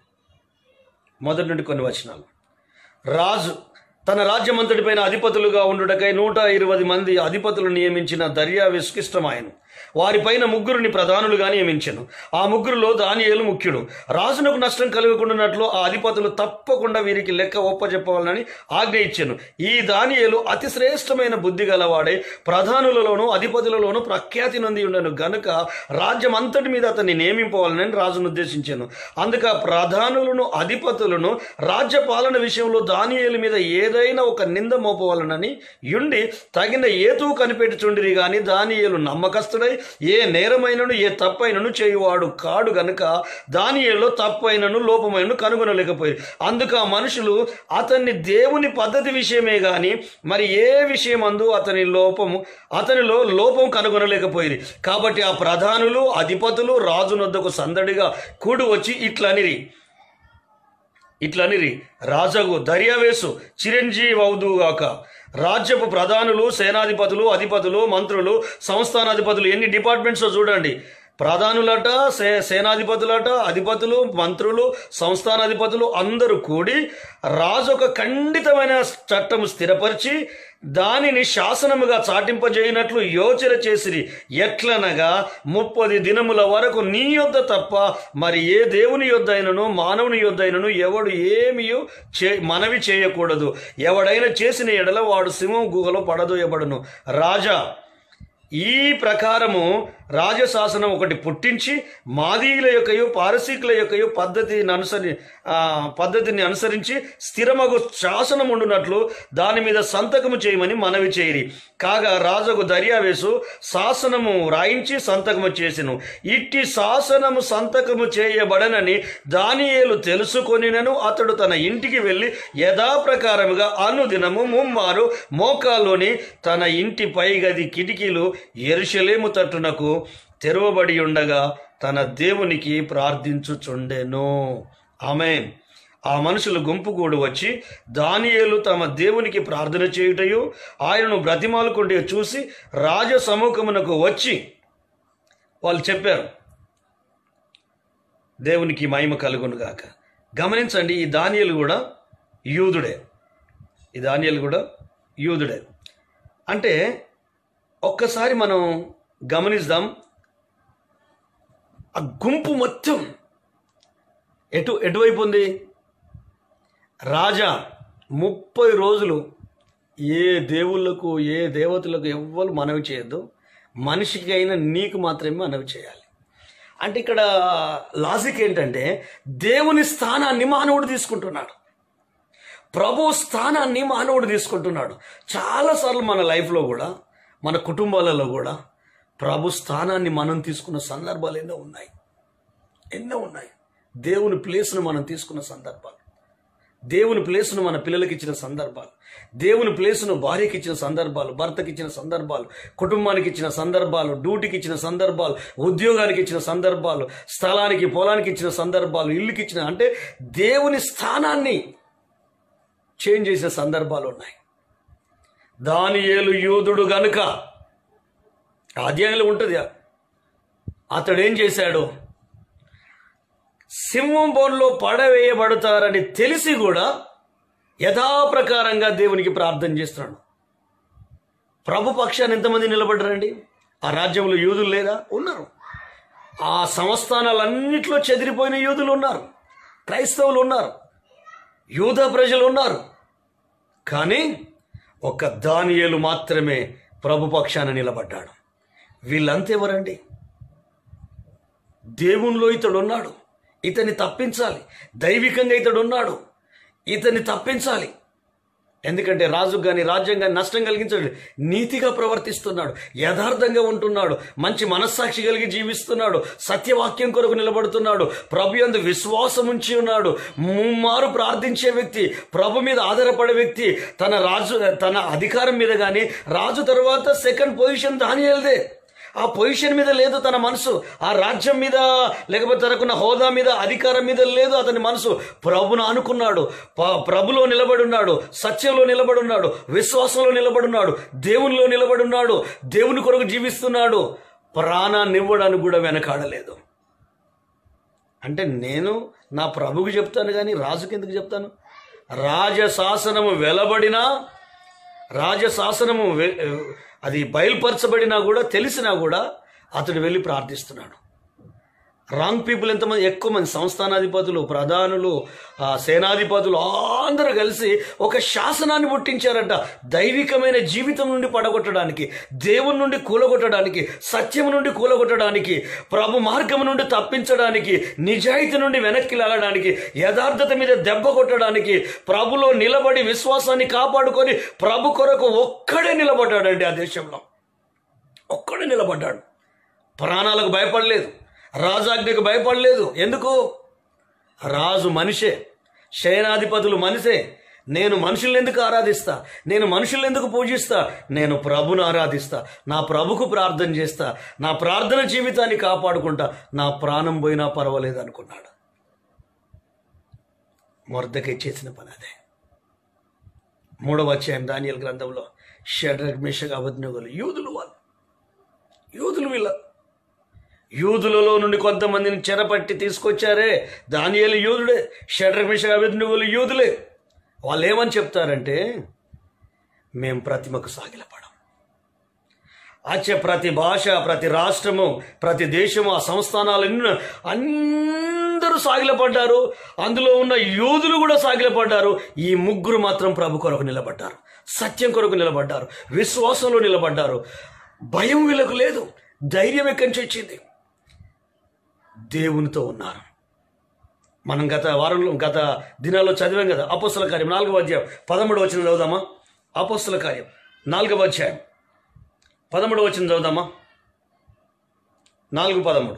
Speaker 2: మొదటి నుండి కొన్ని వచనాలు. రాజు తన రాజ్యమంతటిపైన అధిపతులుగా ఉండుటకై 120 మంది అధిపతులను నియమించిన దర్యావేషుకు ఇష్టమాయను. వారిపైన 3 ప్రధానులుగా నియమించెను. ఆ 3లో దానియేలు ముఖ్యుడు. రాజునకు నష్టం కలుగకుండానట్లు ఆ అధిపతులు తప్పకుండా వీరికి లెక్క ఒప్పజెప్పవాలని ఆజ్ఞ ఇచ్చెను. ఈ దానియేలు అతి శ్రేష్టమైన బుద్ధి గలవాడే ప్రధానులలోనూ అధిపతులలోనూ ప్రఖ్యాతి నొంది ఉండను గనుక రాజ్యం అంతటి మీద అతన్ని నియమింపవాలని రాజును ఉద్దేశించెను. అందుక ప్రధానులను అధిపతులను రాజ్య పాలన విషయంలో దానియేలు మీద ఏదైనా ఒక నింద మోపవాలనని యుండి తగిన ఏతువు కనిపెట్టుచుండిరి గాని దానియేలు నమ్మకస్తుడై ఏ నేరమైనను ఏ తప్పైనను చేయువాడు కాడు గనుక దానియేలులో తప్పైనను లోపమైనను కనుగొనలేకపోయి. అందుకు ఆ మనుషులు అతన్ని దేవుని పద్ధతి విషయమే గాని మరి ఏ విషయమందు అతనిలో లోపం కనుగొనలేకపోయింది. కాబట్టి ఆ ప్రధానులు అధిపతులు రాజునొద్దకు సందడిగా కూడి వచ్చి ఇట్లనిరి రాజగు దర్యావేషు చిరంజీవవుదుగాక. రాజ్యపు ప్రధానులు, సేనాధిపతులు, అధిపతులు, మంత్రులు, సంస్థానాధిపతులు, ఎన్ని డిపార్ట్మెంట్స్ చూడండి. ప్రధానులట, సేనాధిపతులట, అధిపతులు, మంత్రులు, సంస్థానాధిపతులు అందరూ కూడి రాజు ఒక ఖండితమైన చట్టము స్థిరపరిచి దానిని శాసనముగా చాటింపజేయనట్లు యోచన చేసిరి. ఎట్లనగా 30 దినముల వరకు నీ యొద్ద తప్ప మరి ఏ దేవుని యొద్ద అయినను మానవుని యొద్ద అయినను ఎవడు ఏమియో మనవి చేయకూడదు. ఎవడైనా చేసిన ఎడల వాడు సింహం గుహలో పడదోయబడును. రాజా ఈ ప్రకారము రాజశాసనం ఒకటి పుట్టించి మాదీయుల యొక్కయు పారసీకుల యొక్కయు పద్ధతిని అనుసరించి స్థిరమగు శాసనం ఉండునట్లు దాని మీద సంతకము చేయమని మనవి చేయరి. కాగా రాజుకు దర్యావేషు శాసనము రాయించి సంతకము చేసెను. ఇట్టి శాసనము సంతకము చేయబడనని దానియేలు తెలుసుకొనినను అతడు తన ఇంటికి వెళ్ళి యథాప్రకారముగా అనుదినము 3 మోకాల్లోని తన ఇంటి పైగది కిటికీలు యెరూషలేము తట్టునకు తెరవబడి ఉండగా తన దేవునికి ప్రార్థించుచుండెను. ఆమేన్. ఆ మనుషులు గుంపు కూడి వచ్చి దానియేలు తమ దేవునికి ప్రార్థన చేయుటయు ఆయనను బ్రతిమాలుకుంటే చూసి రాజ సముఖమునకు వచ్చి వాళ్ళు చెప్పారు, దేవునికి మహిమ కలుగునుగాక. గమనించండి, ఈ దానియేలు కూడా యూదుడే. అంటే ఒక్కసారి మనం గమనిద్దాం. ఆ గుంపు మొత్తం ఎటువైపు ఉంది? రాజా 30 రోజులు ఏ దేవుళ్ళకు ఏ దేవతలకు ఎవ్వరు మనవి చేయొద్దు, మనిషికి అయినా నీకు మాత్రమే మనవి చేయాలి. అంటే ఇక్కడ లాజిక్ ఏంటంటే దేవుని స్థానాన్ని మానవుడు తీసుకుంటున్నాడు, ప్రభు స్థానాన్ని మానవుడు తీసుకుంటున్నాడు. చాలాసార్లు మన లైఫ్లో కూడా మన కుటుంబాలలో కూడా ప్రభు స్థానాన్ని మనం తీసుకున్న సందర్భాలు ఎన్నో ఉన్నాయి. దేవుని ప్లేస్ను మనం తీసుకున్న సందర్భాలు, దేవుని ప్లేస్ను మన పిల్లలకి ఇచ్చిన సందర్భాలు, దేవుని ప్లేస్ను భార్యకి ఇచ్చిన సందర్భాలు, భర్తకి ఇచ్చిన సందర్భాలు, కుటుంబానికి ఇచ్చిన సందర్భాలు, డ్యూటీకి ఇచ్చిన సందర్భాలు, ఉద్యోగానికి ఇచ్చిన సందర్భాలు, స్థలానికి పొలానికి ఇచ్చిన సందర్భాలు, ఇల్లుకి ఇచ్చిన, అంటే దేవుని స్థానాన్ని చేంజ్ చేసిన సందర్భాలు ఉన్నాయి. దానియేలు యూదుడు గనుక అధ్యాయంలో ఉంటుంది. అతడు ఏం చేశాడు? సింహం బోన్లో పడవేయబడతారని తెలిసి కూడా యథాప్రకారంగా దేవునికి ప్రార్థన చేస్తున్నాడు. ప్రభు పక్షాన్ని ఎంతమంది నిలబడ్డారండి? ఆ రాజ్యంలో యూదులు లేదా? ఉన్నారు. ఆ సంస్థానాలన్నింటిలో చెదిరిపోయిన యూదులు ఉన్నారు, క్రైస్తవులు ఉన్నారు, యూదా ప్రజలు ఉన్నారు. కానీ ఒక దానియేలు మాత్రమే ప్రభు పక్షాన నిలబడ్డాడు. వీళ్ళంతా ఎవరండి? దేవునిలో ఇతడు ఉన్నాడు, ఇతన్ని తప్పించాలి. దైవికంగా ఇతడు ఉన్నాడు, ఇతన్ని తప్పించాలి. ఎందుకంటే రాజుకు కానీ రాజ్యం కానీ నష్టం కలిగించాడు. నీతిగా ప్రవర్తిస్తున్నాడు, యథార్థంగా ఉంటున్నాడు, మంచి మనస్సాక్షి కలిగి జీవిస్తున్నాడు, సత్యవాక్యం కొరకు నిలబడుతున్నాడు, ప్రభు యందు విశ్వాసం ఉంచి ఉన్నాడు, ముమ్మారు ప్రార్థించే వ్యక్తి, ప్రభు మీద ఆధారపడే వ్యక్తి. తన అధికారం మీద కానీ రాజు తర్వాత సెకండ్ పొజిషన్ దానియేలుదే. ఆ పొజిషన్ మీద లేదు తన మనసు, ఆ రాజ్యం మీద లేకపోతే తనకున్న హోదా మీద, అధికారం మీద లేదు అతని మనసు. ప్రభును అనుకున్నాడు, ప్రభులో నిలబడి ఉన్నాడు, సత్యంలో నిలబడి ఉన్నాడు, విశ్వాసంలో నిలబడి ఉన్నాడు, దేవునిలో నిలబడి ఉన్నాడు, దేవుని కొరకు జీవిస్తున్నాడు. ప్రాణాన్ని ఇవ్వడానికి కూడా వెనకాడలేదు. అంటే నేను నా ప్రభుకు చెప్తాను కానీ రాజుకి ఎందుకు చెప్తాను? రాజశాసనము వెలబడినా, రాజశాసనము అది బయలుపరచబడినా కూడా, తెలిసినా కూడా అతడు వెళ్ళి ప్రార్థిస్తున్నాడు. రాంగ్ పీపుల్ ఎంతమంది, ఎక్కువ మంది సంస్థానాధిపతులు, ప్రధానులు, సేనాధిపతులు అందరూ కలిసి ఒక శాసనాన్ని పుట్టించారట. దైవికమైన జీవితం నుండి పడగొట్టడానికి, దేవుని నుండి కూలగొట్టడానికి, సత్యం నుండి కూలగొట్టడానికి, ప్రభు మార్గం నుండి తప్పించడానికి, నిజాయితీ నుండి వెనక్కి లాగడానికి, యథార్థత మీద దెబ్బ కొట్టడానికి, ప్రభులో నిలబడి విశ్వాసాన్ని కాపాడుకొని ప్రభు కొరకు ఒక్కడే నిలబడ్డాడండి. ఆ దేశంలో ఒక్కడే నిలబడ్డాడు. ప్రాణాలకు భయపడలేదు, రాజాజ్ఞకు భయపడలేదు. ఎందుకు? రాజు మనిషే, సేనాధిపతులు మనిషే. నేను మనుషుల్ని ఎందుకు ఆరాధిస్తా? నేను మనుషుల్ని ఎందుకు పూజిస్తా? నేను ప్రభును ఆరాధిస్తా, నా ప్రభుకు ప్రార్థన చేస్తా, నా ప్రార్థన జీవితాన్ని కాపాడుకుంటా, నా ప్రాణం పోయినా పర్వాలేదు అనుకున్నాడు. మొర్దెకై చేసిన పని అదే. 3వ అధ్యాయం దానియేలు గ్రంథంలో షడ్రక్ మేషక్ అబేద్నెగోలు యూదులు యూదులలో నుండి కొంతమందిని చెరపట్టి తీసుకొచ్చారే. దానియేలు యూదుడే, షడ్రక్ మేషక్ అబేద్నెగోలు యూదులే. వాళ్ళు ఏమని చెప్తారంటే, మేము ప్రతిమకు సాగిలపడం. ప్రతి భాష, ప్రతి రాష్ట్రము, ప్రతి దేశము, ఆ సంస్థానాలు అందరూ సాగిలపడ్డారు. అందులో ఉన్న యూదులు కూడా సాగిలపడ్డారు. ఈ ముగ్గురు మాత్రం ప్రభు కొరకు నిలబడ్డారు, సత్యం కొరకు నిలబడ్డారు, విశ్వాసంలో నిలబడ్డారు. భయం వీళ్ళకు లేదు. ధైర్యం ఎక్కడి నుంచి వచ్చింది? దేవునితో ఉన్నారు. మనం గత దినాల్లో చదివాం కదా, అపోస్తల కార్యం 4వ అధ్యాయం 13వ వచనం చదువుదామా? అపోస్తల కార్యం 4వ అధ్యాయం 13వ వచనం చదువుదామా? 4:13.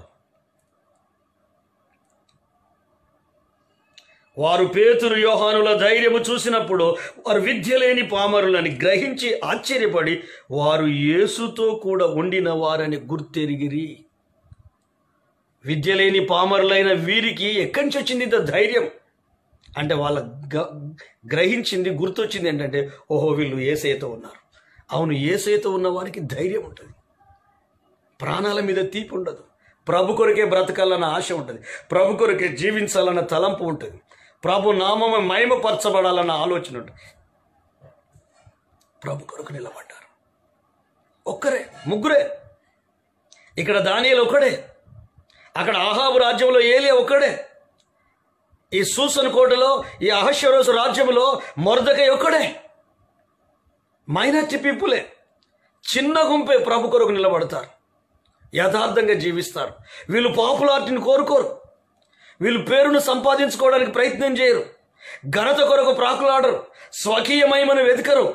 Speaker 2: వారు పేతురు యోహానుల ధైర్యము చూసినప్పుడు వారు విద్య లేని పామరులని గ్రహించి ఆశ్చర్యపడి వారు యేసుతో కూడా ఉండిన వారని గుర్తెరిగిరి. విద్య లేని పామరులైన వీరికి ఎక్కడి నుంచి వచ్చింది ఇంత ధైర్యం అంటే, వాళ్ళ గ్రహించింది, గుర్తొచ్చింది ఏంటంటే, ఓహో వీళ్ళు యేసయ్యతో ఉన్నారు. అవును, యేసయ్యతో ఉన్న వారికి ధైర్యం ఉంటుంది, ప్రాణాల మీద తీపి ఉండదు, ప్రభు కొరకే బ్రతకాలన్న ఆశ ఉంటుంది, ప్రభు కొరకే జీవించాలన్న తలంపు ఉంటుంది, ప్రభు నామము మహిమపరచబడాలన్న ఆలోచన ఉంటుంది. ప్రభు కొరకు నిలబడ్డారు. ఒక్కరే, ముగ్గురే. ఇక్కడ దానియేలు ఒక్కడే, అక్కడ ఆహాబు రాజ్యంలో ఏలియా ఒక్కడే, ఈ సూసన్ కోటలో, ఈ అహష్వేరోషు రాజ్యంలో మొర్దెకై ఒక్కడే. మైనారిటీ పీపులే, చిన్న గుంపే ప్రభు కొరకు నిలబడతారు, యథార్థంగా జీవిస్తారు. వీళ్ళు పాపులారిటీని కోరుకోరు, వీళ్ళు పేరును సంపాదించుకోవడానికి ప్రయత్నం చేయరు, ఘనత కొరకు ప్రాకులాడరు, స్వకీయ మహిమను వెతకరు.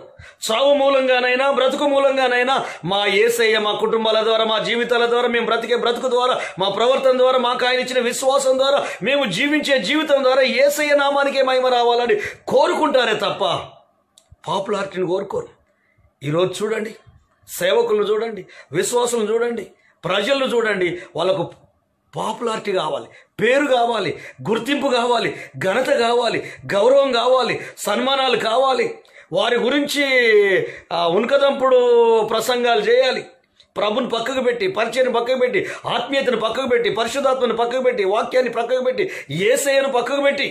Speaker 2: చావు మూలంగానైనా బ్రతుకు మూలంగానైనా మా యేసయ్య మా కుటుంబాల ద్వారా, మా జీవితాల ద్వారా, మేము బ్రతికే బ్రతుకు ద్వారా, మా ప్రవర్తన ద్వారా, మాకు ఆయన ఇచ్చిన విశ్వాసం ద్వారా, మేము జీవించే జీవితం ద్వారా యేసయ్య నామానికే మహిమ రావాలని కోరుకుంటారే తప్ప పాపులారిటీని కోరుకోరు. ఈరోజు చూడండి, సేవకులను చూడండి, విశ్వాసులను చూడండి, ప్రజలను చూడండి, వాళ్ళకు పాపులారిటీ కావాలి, పేరు కావాలి, గుర్తింపు కావాలి, ఘనత కావాలి, గౌరవం కావాలి, సన్మానాలు కావాలి. వారి గురించి ఉనకదంపుడు ప్రసంగాలు చేయాలి. ప్రభుని పక్కకు పెట్టి, పరిచయను పక్కకు పెట్టి, ఆత్మీయతను పక్కకు పెట్టి, పరిశుద్ధాత్మను పక్కకు పెట్టి, వాక్యాన్ని పక్కకు పెట్టి, యేసయ్యను పక్కకు పెట్టి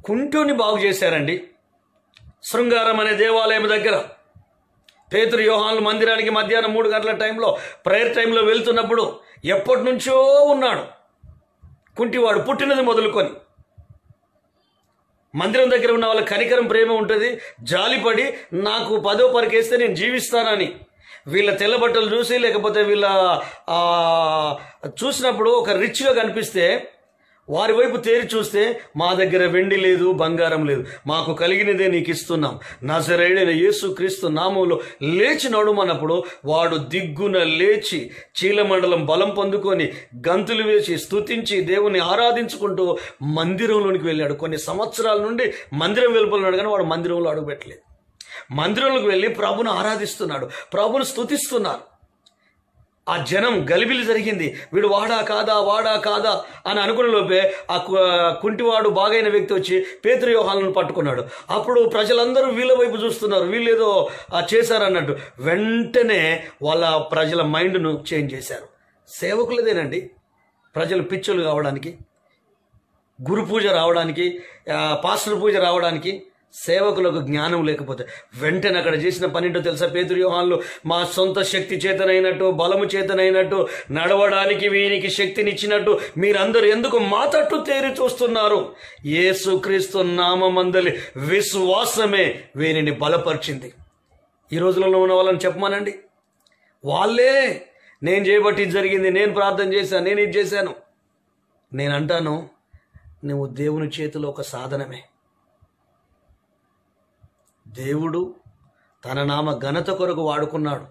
Speaker 2: కుంటుని బాగు చేశారండి. శృంగారం అనే దేవాలయం దగ్గర పేతురు యోహానులు మందిరానికి మధ్యాహ్నం 3 గంటల టైంలో, ప్రేయర్ టైంలో వెళ్తున్నప్పుడు ఎప్పటి నుంచో ఉన్నాడు కుంటివాడు, పుట్టినది మొదలుకొని. మందిరం దగ్గర ఉన్న వాళ్ళ కనికరం, ప్రేమ ఉంటుంది, జాలిపడి నాకు 10వ పరికేస్తే నేను జీవిస్తానని వీళ్ళ తెల్ల బట్టలు చూసి, లేకపోతే వీళ్ళ చూసినప్పుడు ఒక రిచ్గా కనిపిస్తే వారి వైపు తేరి చూస్తే, మా దగ్గర వెండి లేదు, బంగారం లేదు, మాకు కలిగినదే నీకు ఇస్తున్నాం, నజరేయుడైన యేసుక్రీస్తు నామములో లేచి నడుమన్నప్పుడు వాడు దిగ్గున లేచి చీలమండలం బలం పొందుకొని గంతులు వేసి స్తుతించి దేవుని ఆరాధించుకుంటూ మందిరంలోనికి వెళ్ళాడు. కొన్ని సంవత్సరాల నుండి మందిరం వెలుపలున్నాడు, కానీ వాడు మందిరంలో అడుగుపెట్టలేదు. మందిరంలోకి వెళ్ళి ప్రభును ఆరాధిస్తున్నాడు, ప్రభును స్తుతిస్తున్నారు. ఆ జనం గలిబిలి జరిగింది. వీడు వాడా కాదా అని అనుకునే లోపే ఆ కుంటివాడు బాగైన వ్యక్తి వచ్చి పేతురు యోహానులను పట్టుకున్నాడు. అప్పుడు ప్రజలందరూ వీళ్ళ వైపు చూస్తున్నారు, వీళ్ళేదో చేశారన్నట్టు. వెంటనే వాళ్ళ ప్రజల మైండ్ను చేంజ్ చేశారు. సేవకులదేనండి ప్రజలు పిచ్చోలు కావడానికి, గురు పూజ రావడానికి, పాస్టర్ పూజ రావడానికి. సేవకులకు జ్ఞానం లేకపోతే వెంటనే అక్కడ చేసిన పనింటో తెలుసా? పేతురు యోహానులు మా సొంత శక్తి చేతనైనట్టు, బలము చేతనైనట్టు, నడవడానికి వీనికి శక్తినిచ్చినట్టు మీరందరూ ఎందుకు మా తట్టు తేరి చూస్తున్నారు? యేసుక్రీస్తు నామమందలి విశ్వాసమే వీరిని బలపరిచింది. ఈ రోజులలో ఉన్న వాళ్ళని చెప్పమానండి, వాళ్ళే నేను చేయబట్టి ఇది జరిగింది, నేను ప్రార్థన చేశాను, నేను ఇది చేశాను. నేను అంటాను, నువ్వు దేవుని చేతిలో ఒక సాధనమే. దేవుడు తన నామ ఘనత కొరకు వాడుకున్నాడు,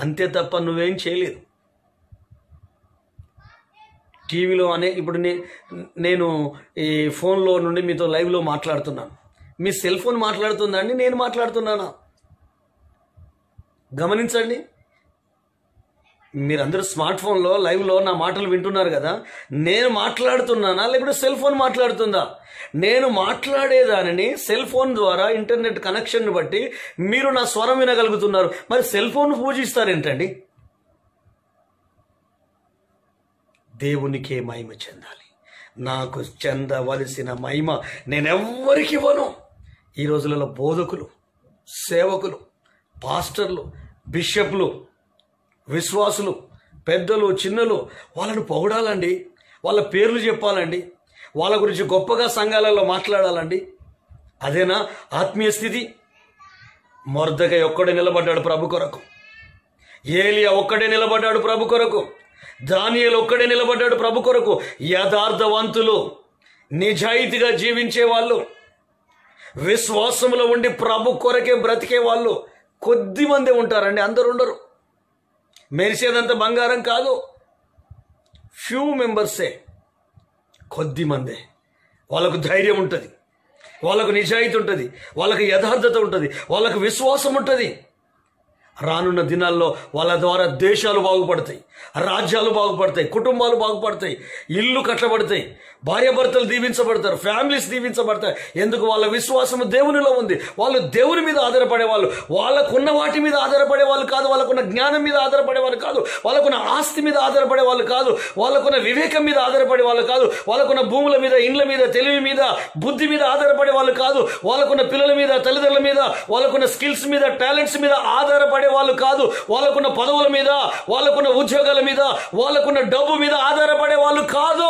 Speaker 2: అంతే తప్ప నువ్వేం చేయలేదు. టీవీలో ఇప్పుడు నేను ఈ ఫోన్లో నుండి మీతో లైవ్లో మాట్లాడుతున్నాను. మీ సెల్ ఫోన్ మాట్లాడుతుందా అండి? నేను మాట్లాడుతున్నానా? గమనించండి. మీరందరూ స్మార్ట్ ఫోన్లో లైవ్లో నా మాటలు వింటున్నారు కదా, నేను మాట్లాడుతున్నానా లేకపోతే సెల్ ఫోన్ మాట్లాడుతుందా? నేను మాట్లాడేదానిని సెల్ ఫోన్ ద్వారా ఇంటర్నెట్ కనెక్షన్ బట్టి మీరు నా స్వరం వినగలుగుతున్నారు. మరి సెల్ ఫోన్ పూజిస్తారేంటండి? దేవునికే మహిమ చెందాలి. నాకు చెందవలసిన మహిమ నేనెవ్వరికి ఇవ్వను. ఈ రోజులలో బోధకులు, సేవకులు, పాస్టర్లు, బిషప్లు, విశ్వాసులు, పెద్దలు, చిన్నలు వాళ్ళను పొగడాలండి, వాళ్ళ పేర్లు చెప్పాలండి, వాళ్ళ గురించి గొప్పగా సంఘాలలో మాట్లాడాలండి. అదేనా ఆత్మీయ స్థితి? మొర్దెకై ఒక్కడే నిలబడ్డాడు ప్రభు కొరకు, ఏలియా ఒక్కడే నిలబడ్డాడు ప్రభు కొరకు, దానియేలు ఒక్కడే నిలబడ్డాడు ప్రభు కొరకు. యథార్థవంతులు, నిజాయితీగా జీవించే వాళ్ళు, విశ్వాసంలో ఉండి ప్రభు కొరకే బ్రతికే వాళ్ళు కొద్ది మంది ఉంటారండి, అందరు ఉండరు. మెరిసేదంతా బంగారం కాదు, ఫ్యూ మెంబర్సే, కొద్ది మందే. వాళ్ళకు ధైర్యం ఉంటుంది, వాళ్ళకు నిజాయితీ ఉంటుంది, వాళ్ళకు యథార్థత ఉంటుంది, వాళ్ళకు విశ్వాసం ఉంటుంది. రానున్న దినాల్లో వాళ్ళ ద్వారా దేశాలు బాగుపడతాయి, రాజ్యాలు బాగుపడతాయి, కుటుంబాలు బాగుపడతాయి, ఇల్లు కట్టబడతాయి, భార్యాభర్తలు దీవించబడతారు, ఫ్యామిలీస్ దీవించబడతాయి. ఎందుకు? వాళ్ళ విశ్వాసం దేవునిలో ఉంది. వాళ్ళు దేవుని మీద ఆధారపడే వాళ్ళు, వాళ్ళకున్న వాటి మీద ఆధారపడే వాళ్ళు కాదు, వాళ్ళకున్న జ్ఞానం మీద ఆధారపడే వాళ్ళు కాదు, వాళ్ళకున్న ఆస్తి మీద ఆధారపడే వాళ్ళు కాదు, వాళ్ళకున్న వివేకం మీద ఆధారపడే వాళ్ళు కాదు, వాళ్ళకున్న భూముల మీద, ఇండ్ల మీద, తెలివి మీద, బుద్ధి మీద ఆధారపడే వాళ్ళు కాదు, వాళ్ళకున్న పిల్లల మీద, తల్లిదండ్రుల మీద, వాళ్ళకున్న స్కిల్స్ మీద, టాలెంట్స్ మీద ఆధారపడే వాళ్ళు కాదు, వాళ్ళకున్న పదవుల మీద, వాళ్ళకున్న ఉద్యోగాల మీద, వాళ్ళకున్న డబ్బు మీద ఆధారపడే వాళ్ళు కాదు.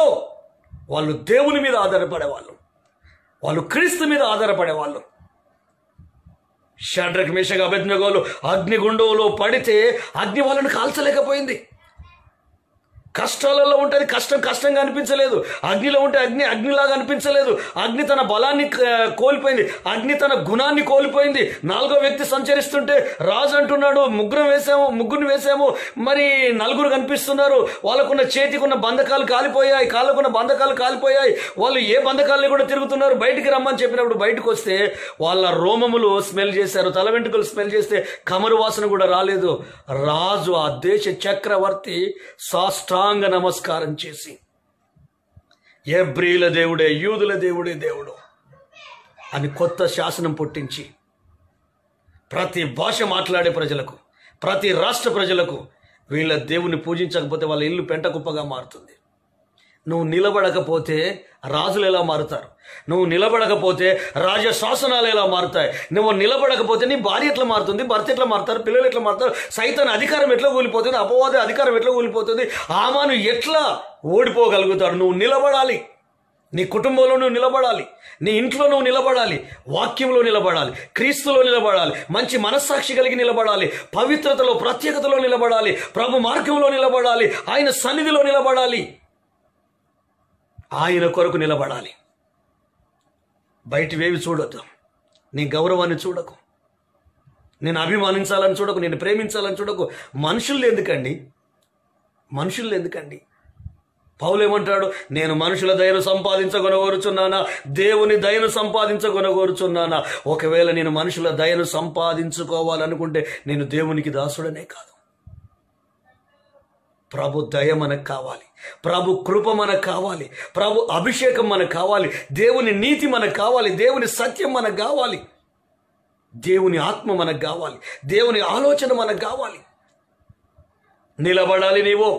Speaker 2: వాళ్ళు దేవుని మీద ఆధారపడే వాళ్ళు, వాళ్ళు క్రీస్తు మీద ఆధారపడే వాళ్ళు. షడ్రక్, మేషక్, అబేద్నెగోలు అగ్నిగుండంలో పడితే అగ్ని వాళ్ళని కాల్చలేకపోయింది. కష్టాలలో ఉంటే అది కష్టంగా అనిపించలేదు, అగ్నిలో ఉంటే అగ్నిలాగా అనిపించలేదు. అగ్ని తన బలాన్ని కోల్పోయింది, అగ్ని తన గుణాన్ని కోల్పోయింది. 4వ వ్యక్తి సంచరిస్తుంటే రాజు అంటున్నాడు, ముగ్గురిని వేసాము, మరి 4 కనిపిస్తున్నారు. వాళ్ళకున్న చేతికున్న బంధకాలు కాలిపోయాయి, కాళ్ళకున్న బంధకాలు కాలిపోయాయి. వాళ్ళు ఏ బంధకాలని కూడా తిరుగుతున్నారు. బయటికి రమ్మని చెప్పినప్పుడు బయటకు వస్తే వాళ్ళ రోమములు స్మెల్ చేశారు, తల వెంట్రుకలు స్మెల్ చేస్తే కమరు వాసన కూడా రాలేదు. రాజు, ఆ దేశ చక్రవర్తి సాష్టాంగ నమస్కారం చేసి, ఎబ్రీల దేవుడే, యూదుల దేవుడే దేవుడు అని కొత్త శాసనం పుట్టించి ప్రతి భాష మాట్లాడే ప్రజలకు, ప్రతి రాష్ట్ర ప్రజలకు వీళ్ళ దేవుని పూజించకపోతే వాళ్ళ ఇల్లు పెంట కుప్పగా మారుతుంది. నువ్వు నిలబడకపోతే రాజులు ఎలా మారుతారు? నువ్వు నిలబడకపోతే రాజ శాసనాలు ఎలా మారుతాయి? నువ్వు నిలబడకపోతే నీ భార్య ఎట్లా మారుతుంది, భర్త ఎట్లా మారుతారు, పిల్లలు ఎట్లా మారుతారు, సైతాన్ అధికారం ఎట్లా కూలిపోతుంది, అపవాద అధికారం ఎట్లా కూలిపోతుంది, ఆమాను ఎట్లా ఓడిపోగలుగుతాడు? నువ్వు నిలబడాలి, నీ కుటుంబంలో నువ్వు నిలబడాలి, నీ ఇంట్లో నువ్వు నిలబడాలి, వాక్యంలో నిలబడాలి, క్రీస్తులో నిలబడాలి, మంచి మనస్సాక్షి కలిగి నిలబడాలి, పవిత్రతలో, ప్రత్యేకతలో నిలబడాలి, ప్రభు మార్గంలో నిలబడాలి, ఆయన సన్నిధిలో నిలబడాలి, ఆయన కొరకు నిలబడాలి. బయటివేవి చూడొద్దు, నీ గౌరవాన్ని చూడకు, నేను అభిమానించాలని చూడకు, నేను ప్రేమించాలని చూడకు. మనుషులు ఎందుకండి? పౌలు ఏమంటాడు? నేను మనుషుల దయను సంపాదించగొనగోరుచున్నానా, దేవుని దయను సంపాదించగొనగోరుచున్నానా? ఒకవేళ నేను మనుషుల దయను సంపాదించుకోవాలనుకుంటే నేను దేవునికి దాసుడనే కాదు. ప్రభు దయ మనకు కావాలి, ప్రభు కృప మనకు కావాలి, ప్రభు అభిషేకం మనకు కావాలి, దేవుని నీతి మనకు కావాలి, దేవుని సత్యం మనకు కావాలి, దేవుని ఆత్మ మనకు కావాలి, దేవుని ఆలోచన మనకు కావాలి. నిలబడాలి. నీవు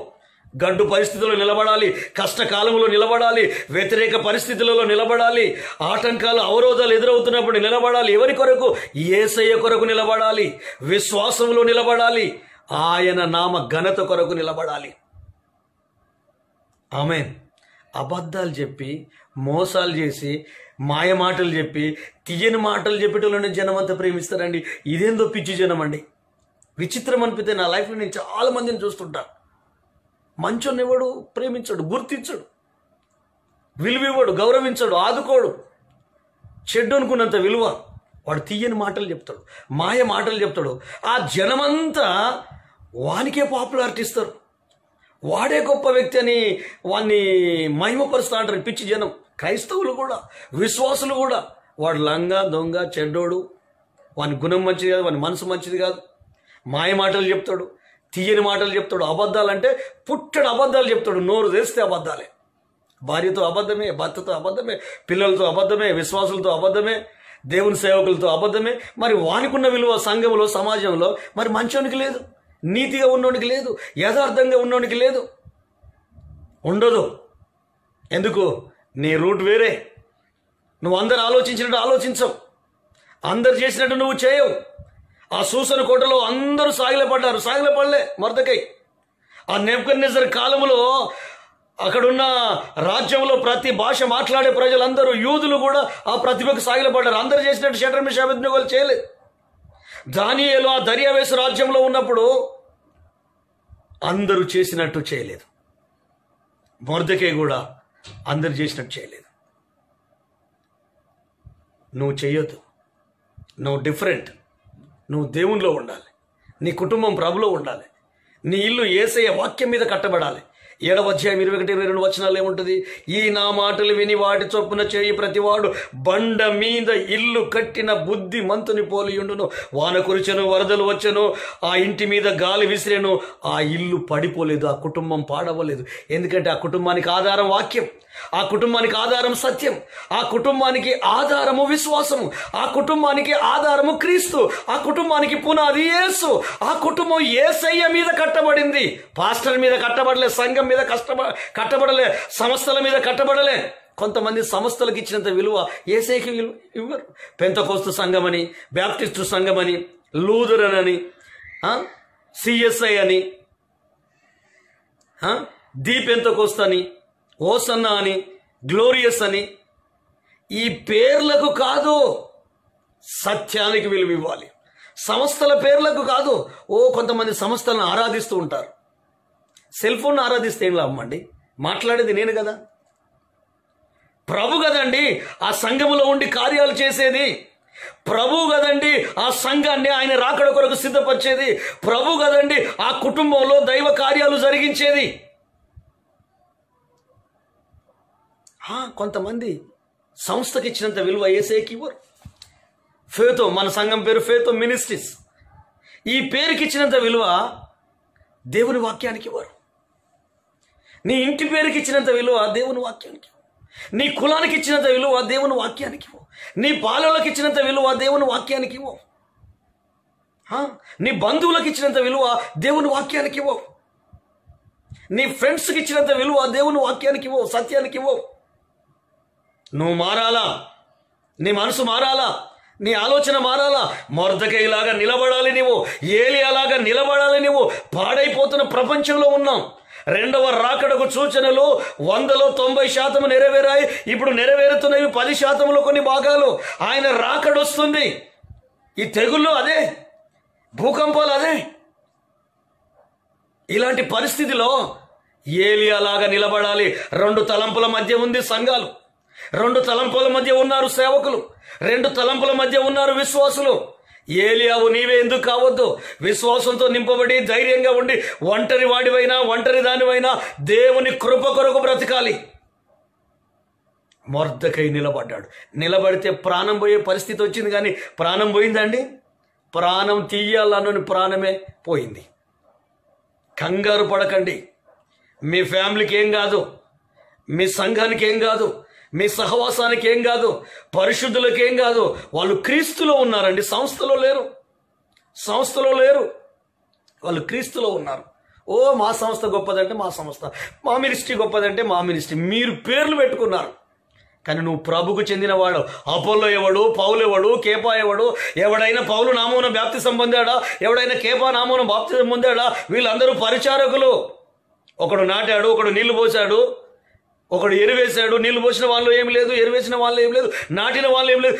Speaker 2: గడ్డు పరిస్థితుల్లో నిలబడాలి, కష్టకాలంలో నిలబడాలి, వ్యతిరేక పరిస్థితులలో నిలబడాలి, ఆటంకాలు అవరోధాలు ఎదురవుతున్నప్పుడు నిలబడాలి. ఎవరి కొరకు? యేసయ్య కొరకు నిలబడాలి, విశ్వాసంలో నిలబడాలి, ఆయన నామ ఘనత కొరకు నిలబడాలి. ఆమేన్. అబద్ధాలు చెప్పి, మోసాలు చేసి, మాయ మాటలు చెప్పి, తీయని మాటలు చెప్పేటోళ్ళని జనం అంతా ప్రేమిస్తారండి. ఇదేందో పిచ్చి జనం అండి. విచిత్రం అనిపితే నా లైఫ్లో నేను చాలా మందిని చూస్తుంటా. మంచోన్ని ఎవడు ప్రేమించడు, గుర్తించడు, విలువివ్వడు, గౌరవించడు, ఆదుకోడు. చెడ్డు అనుకున్నంత విలువ వాడు తీయని మాటలు చెప్తాడు, మాయ మాటలు చెప్తాడు. ఆ జనమంతా వానికే పాపులారిటీ ఇస్తారు. వాడే గొప్ప వ్యక్తి అని వాడిని మహిమపరుస్తా అంటారు పిచ్చి జనం. క్రైస్తవులు కూడా, విశ్వాసులు కూడా. వాడు లంగా, దొంగ, చెడ్డోడు, వాని గుణం మంచిది కాదు, వాని మనసు మంచిది కాదు, మాయ మాటలు చెప్తాడు, తీయని మాటలు చెప్తాడు. అబద్ధాలంటే పుట్టడు అబద్ధాలు చెప్తాడు. నోరు తెస్తే అబద్ధాలే. భార్యతో అబద్ధమే, భర్తతో అబద్ధమే, పిల్లలతో అబద్ధమే, విశ్వాసులతో అబద్ధమే, దేవుని సేవకులతో అబద్ధమే. మరి వానికున్న విలువ సంఘంలో, సమాజంలో మరి మంచోనికి లేదు, నీతిగా ఉన్నోనికి లేదు, యథార్థంగా ఉన్నోనికి లేదు, ఉండదు. ఎందుకు? నీ రూట్ వేరే. నువ్వు అందరు ఆలోచించినట్టు ఆలోచించవు, అందరు చేసినట్టు నువ్వు చేయవు. ఆ సూసన కోటలో అందరూ సాగిలపడ్డారు, సాగిలపడలే మొర్దెకై. ఆ నెబుకద్నెజర్ కాలంలో అక్కడున్న రాజ్యంలో ప్రతి భాష మాట్లాడే ప్రజలందరూ, యూదులు కూడా ఆ ప్రతిభకు సాగిలపడ్డారు. అందరూ చేసినట్టు షడ్రక్ మేషాక్ అబేద్నెగోలు చేయలేదు. దానియేలు ఆ దర్యావేసు రాజ్యంలో ఉన్నప్పుడు అందరూ చేసినట్టు చేయలేదు. మొర్దెకై కూడా అందరు చేసినట్టు చేయలేదు. నువ్వు చెయ్యొద్దు. నువ్వు డిఫరెంట్. నువ్వు దేవునిలో ఉండాలి, నీ కుటుంబం ప్రభులో ఉండాలి, నీ ఇల్లు యేసయ్య వాక్యం మీద కట్టబడాలి. 7వ అధ్యాయం 21-22 వచనాలు ఏముంటుంది? ఈ నా మాటలు విని వాటి చొప్పున చేయి ప్రతివాడు బండ మీద ఇల్లు కట్టిన బుద్ధి మంతుని పోలియుండును. వాన కురిచెను, వరదలు వచ్చెను, ఆ ఇంటి మీద గాలి విసిరెను, ఆ ఇల్లు పడిపోలేదు, ఆ కుటుంబం పాడవలేదు. ఎందుకంటే ఆ కుటుంబానికి ఆధారం వాక్యం, ఆ కుటుంబానికి ఆధారం సత్యం, ఆ కుటుంబానికి ఆధారము విశ్వాసము, ఆ కుటుంబానికి ఆధారము క్రీస్తు, ఆ కుటుంబానికి పునాది యేసు. ఆ కుటుంబం యేసయ్య మీద కట్టబడింది. పాస్టర్ మీద కట్టబడలే, సంఘం మీద కట్టబడలే, సంస్థల మీద కట్టబడలే. కొంతమంది సంస్థలకు ఇచ్చినంత విలువ యేసయ్యకి ఇవ్వరు. పెంతెకోస్తు సంఘమని, బ్యాప్టిస్టు సంఘమని, లూథరన్ అని, సిఎస్ఐ అని, ది పెంతెకోస్తు అని, ఓసన్నా అని, గ్లోరియస్ అని, ఈ పేర్లకు కాదు, సత్యానికి విలువ ఇవ్వాలి. సంస్థల పేర్లకు కాదు. కొంతమంది సంస్థలను ఆరాధిస్తూ ఉంటారు. సెల్ ఫోన్ ఆరాధిస్తే ఏం లాభం అండి? మాట్లాడేది నేను కదా, ప్రభు కదండి ఆ సంఘములో ఉండి కార్యాలు చేసేది. ప్రభు కదండి ఆ సంఘాన్ని ఆయన రాకడ కొరకు సిద్ధపరిచేది. ప్రభు కదండి ఆ కుటుంబంలో దైవ కార్యాలు జరిగించేది. కొంతమంది సంస్థకి ఇచ్చినంత విలువ యేసయ్యకి ఇవ్వరు. ఫేతో, మన సంఘం పేరు ఫేతో మినిస్ట్రీస్, ఈ పేరుకి ఇచ్చినంత విలువ దేవుని వాక్యానికి ఇవ్వరు. నీ ఇంటి పేరుకి ఇచ్చినంత విలువ దేవుని వాక్యానికి, నీ కులానికి ఇచ్చినంత విలువ దేవుని వాక్యానికి ఇవ్వు, నీ పాలనలకు ఇచ్చినంత విలువ దేవుని వాక్యానికి ఇవ్వు, నీ బంధువులకు ఇచ్చినంత విలువ దేవుని వాక్యానికి ఇవ్వు, నీ ఫ్రెండ్స్కి ఇచ్చినంత విలువ దేవుని వాక్యానికి ఇవ్వు, సత్యానికి ఇవ్వు. నువ్వు మారాలా, నీ మనసు మారాలా, నీ ఆలోచన మారాలా. మొర్దెకైలాగా నిలబడాలి నువ్వు, ఏలియాలాగా నిలబడాలి నువ్వు. పాడైపోతున్న ప్రపంచంలో ఉన్నాం. 2వ రాకడకు సూచనలు 100లో 90% నెరవేరాయి. ఇప్పుడు నెరవేరుతున్నవి 10%లో కొన్ని భాగాలు. ఆయన రాకడొస్తుంది. ఈ తెగుళ్ళు అదే, భూకంపాలు అదే. ఇలాంటి పరిస్థితిలో ఏలియాలాగా నిలబడాలి. 2 తలంపుల మధ్య ఉంది సంఘాలు, 2 తలంపుల మధ్య ఉన్నారు సేవకులు, 2 తలంపుల మధ్య ఉన్నారు విశ్వాసులు. ఏలియావు నీవే ఎందుకు కావద్దు? విశ్వాసంతో నింపబడి ధైర్యంగా ఉండి ఒంటరి వాడివైనా ఒంటరి దానివైనా దేవుని కృప కొరకు బ్రతకాలి. మొర్దెకై నిలబడ్డాడు. నిలబడితే ప్రాణం పోయే పరిస్థితి వచ్చింది, కానీ ప్రాణం పోయిందండి? ప్రాణం తీయాలన్న ప్రాణమే పోయింది. కంగారు పడకండి. మీ ఫ్యామిలీకి ఏం కాదు, మీ సంఘానికి ఏం కాదు, మీ సహవాసానికి ఏం కాదు, పరిశుద్ధులకు ఏం కాదు. వాళ్ళు క్రీస్తులో ఉన్నారండి, సంస్థలో లేరు. సంస్థలో లేరు, వాళ్ళు క్రీస్తులో ఉన్నారు. ఓ మా సంస్థ గొప్పదంటే మా సంస్థ, మా మినిస్ట్రీ గొప్పదంటే మా మినిస్ట్రీ. మీరు పేర్లు పెట్టుకున్నారు, కానీ నువ్వు ప్రభుకు చెందినవాడు. అపోల్లో ఎవడు, పౌలు ఎవడు, కేపా ఎవడు? ఎవడైనా పౌలు నామూన బాప్తిసం పొందాడా? ఎవడైనా కేపా నామూన బాప్తిసం పొందాడా? వీళ్ళందరూ పరిచారకులు. ఒకడు నాటాడు, ఒకడు నీళ్లు పోసాడు, ఒకడు ఎరువేశాడు. నీళ్లు పోసిన వాళ్ళు ఏం లేదు, ఎరువేసిన వాళ్ళు ఏం లేదు, నాటిన వాళ్ళు ఏం లేదు.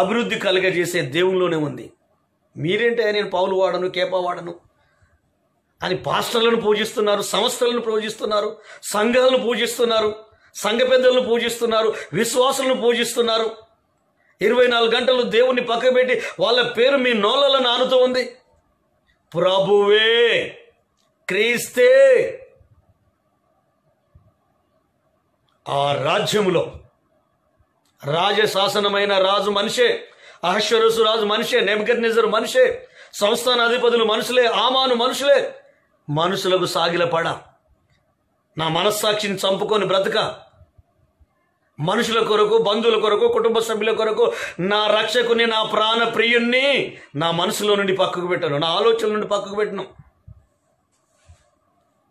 Speaker 2: అభివృద్ధి కలగజేసే దేవునిలోనే ఉంది. మీరేంటే నేను పౌలు వాడను, కేపా వాడను అని పాస్టర్లను పూజిస్తున్నారు, సంస్థలను పూజిస్తున్నారు, సంఘాలను పూజిస్తున్నారు, సంఘ పెద్దలను పూజిస్తున్నారు, విశ్వాసులను పూజిస్తున్నారు. 24 గంటలు దేవుణ్ణి పక్కబెట్టి వాళ్ళ పేరు మీ నోళ్ళలో నానుతూ ఉంది. ప్రభువే, క్రీస్తే ఆ రాజ్యములో రాజశాసనమైన రాజు మనిషే, అహష్వరోషు రాజు మనిషే, నెబుకద్నెజరు మనిషే, సంస్థానాధిపతులు మనుషులే, ఆమాను మనుషులే. మనుషులకు సాగిలపడ నా మనస్సాక్షిని చంపుకొని బ్రతక, మనుషుల కొరకు, బంధువుల కొరకు, కుటుంబ సభ్యుల కొరకు నా రక్షకుని, నా ప్రాణ ప్రియుణ్ణి నా మనసులో నుండి పక్కకు పెట్టాను, నా ఆలోచనల నుండి పక్కకు పెట్టను.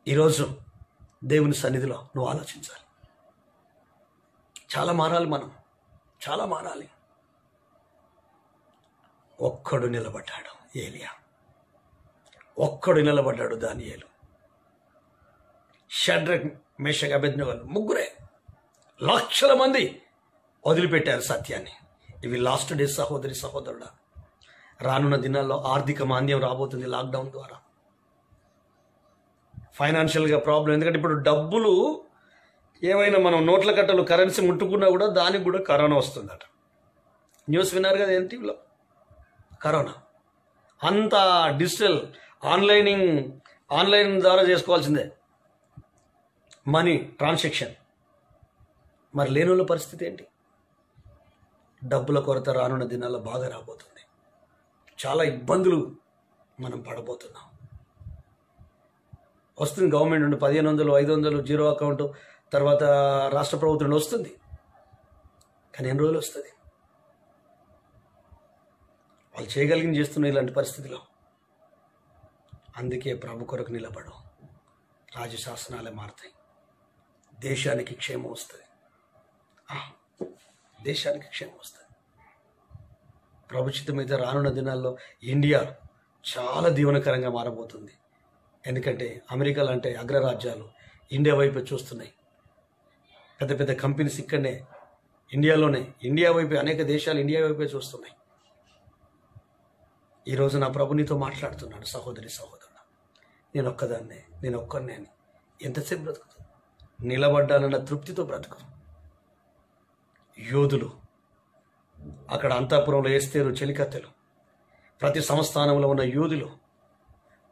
Speaker 2: ఈరోజు దేవుని సన్నిధిలో నువ్వు ఆలోచించాలి. చాలా మారాలి, మనం చాలా మారాలి. ఒక్కడు నిలబడ్డాడు ఏలియా, ఒక్కడు నిలబడ్డాడు దానియేలు. షడ్రక్, మేషక్, అబేద్నెగోలు ముగ్గురే. లక్షల మంది వదిలిపెట్టారు సత్యాన్ని. ఇవి లాస్ట్ డేస్ సహోదరి సహోదరుడా. రానున్న దినాల్లో ఆర్థిక మాంద్యం రాబోతుంది లాక్డౌన్ ద్వారా. ఫైనాన్షియల్గా ప్రాబ్లం. ఎందుకంటే ఇప్పుడు డబ్బులు ఏమైనా మనం నోట్ల కట్టలు కరెన్సీ ముట్టుకున్నా కూడా దానికి కూడా కరోనా వస్తుందట. న్యూస్ విన్నారు కదా ఎన్టీవీలో. కరోనా అంతా డిజిటల్ ఆన్లైన్ ద్వారా చేసుకోవాల్సిందే మనీ ట్రాన్సాక్షన్. మరి లేని వాళ్ళ పరిస్థితి ఏంటి? డబ్బుల కొరత రానున్న దినాల్లో బాగా రాబోతుంది. చాలా ఇబ్బందులు మనం పడబోతున్నాం. వస్తుంది గవర్నమెంట్ నుండి 1500, 500 జీరో అకౌంట్, తర్వాత రాష్ట్ర ప్రభుత్వం నుండి వస్తుంది. కానీ ఎన్ని రోజులు వస్తుంది? వాళ్ళు చేయగలిగింది చేస్తున్నారు ఇలాంటి పరిస్థితిలో. అందుకే ప్రభు కొరకు నిలబడు. రాజశాసనాలే మారుతాయి, దేశానికి క్షేమం వస్తుంది. దేశానికి క్షేమం వస్తుంది. ప్రభుత్వం మీద రానున్న దినాల్లో ఇండియా చాలా దీవెనకరంగా మారబోతుంది. ఎందుకంటే అమెరికా లాంటి అగ్రరాజ్యాలు ఇండియా వైపు చూస్తున్నాయి. పెద్ద పెద్ద కంపెనీస్ ఇక్కడనే ఇండియాలోనే, ఇండియా వైపు అనేక దేశాలు ఇండియా వైపే చూస్తున్నాయి. ఈరోజు నా ప్రభు నీతో మాట్లాడుతున్నాడు, సహోదరి సహోదరుడు. నేను ఒక్కదాన్నే, నేను ఒక్కరినే అని ఎంతసేపు బ్రతుకుతాను? నిలబడ్డానన్న తృప్తితో బ్రతుకు. యోధులు అక్కడ అంతఃపురంలో ఎస్తేరు, చెలికత్తెలు, ప్రతి సంస్థానంలో ఉన్న యోధులు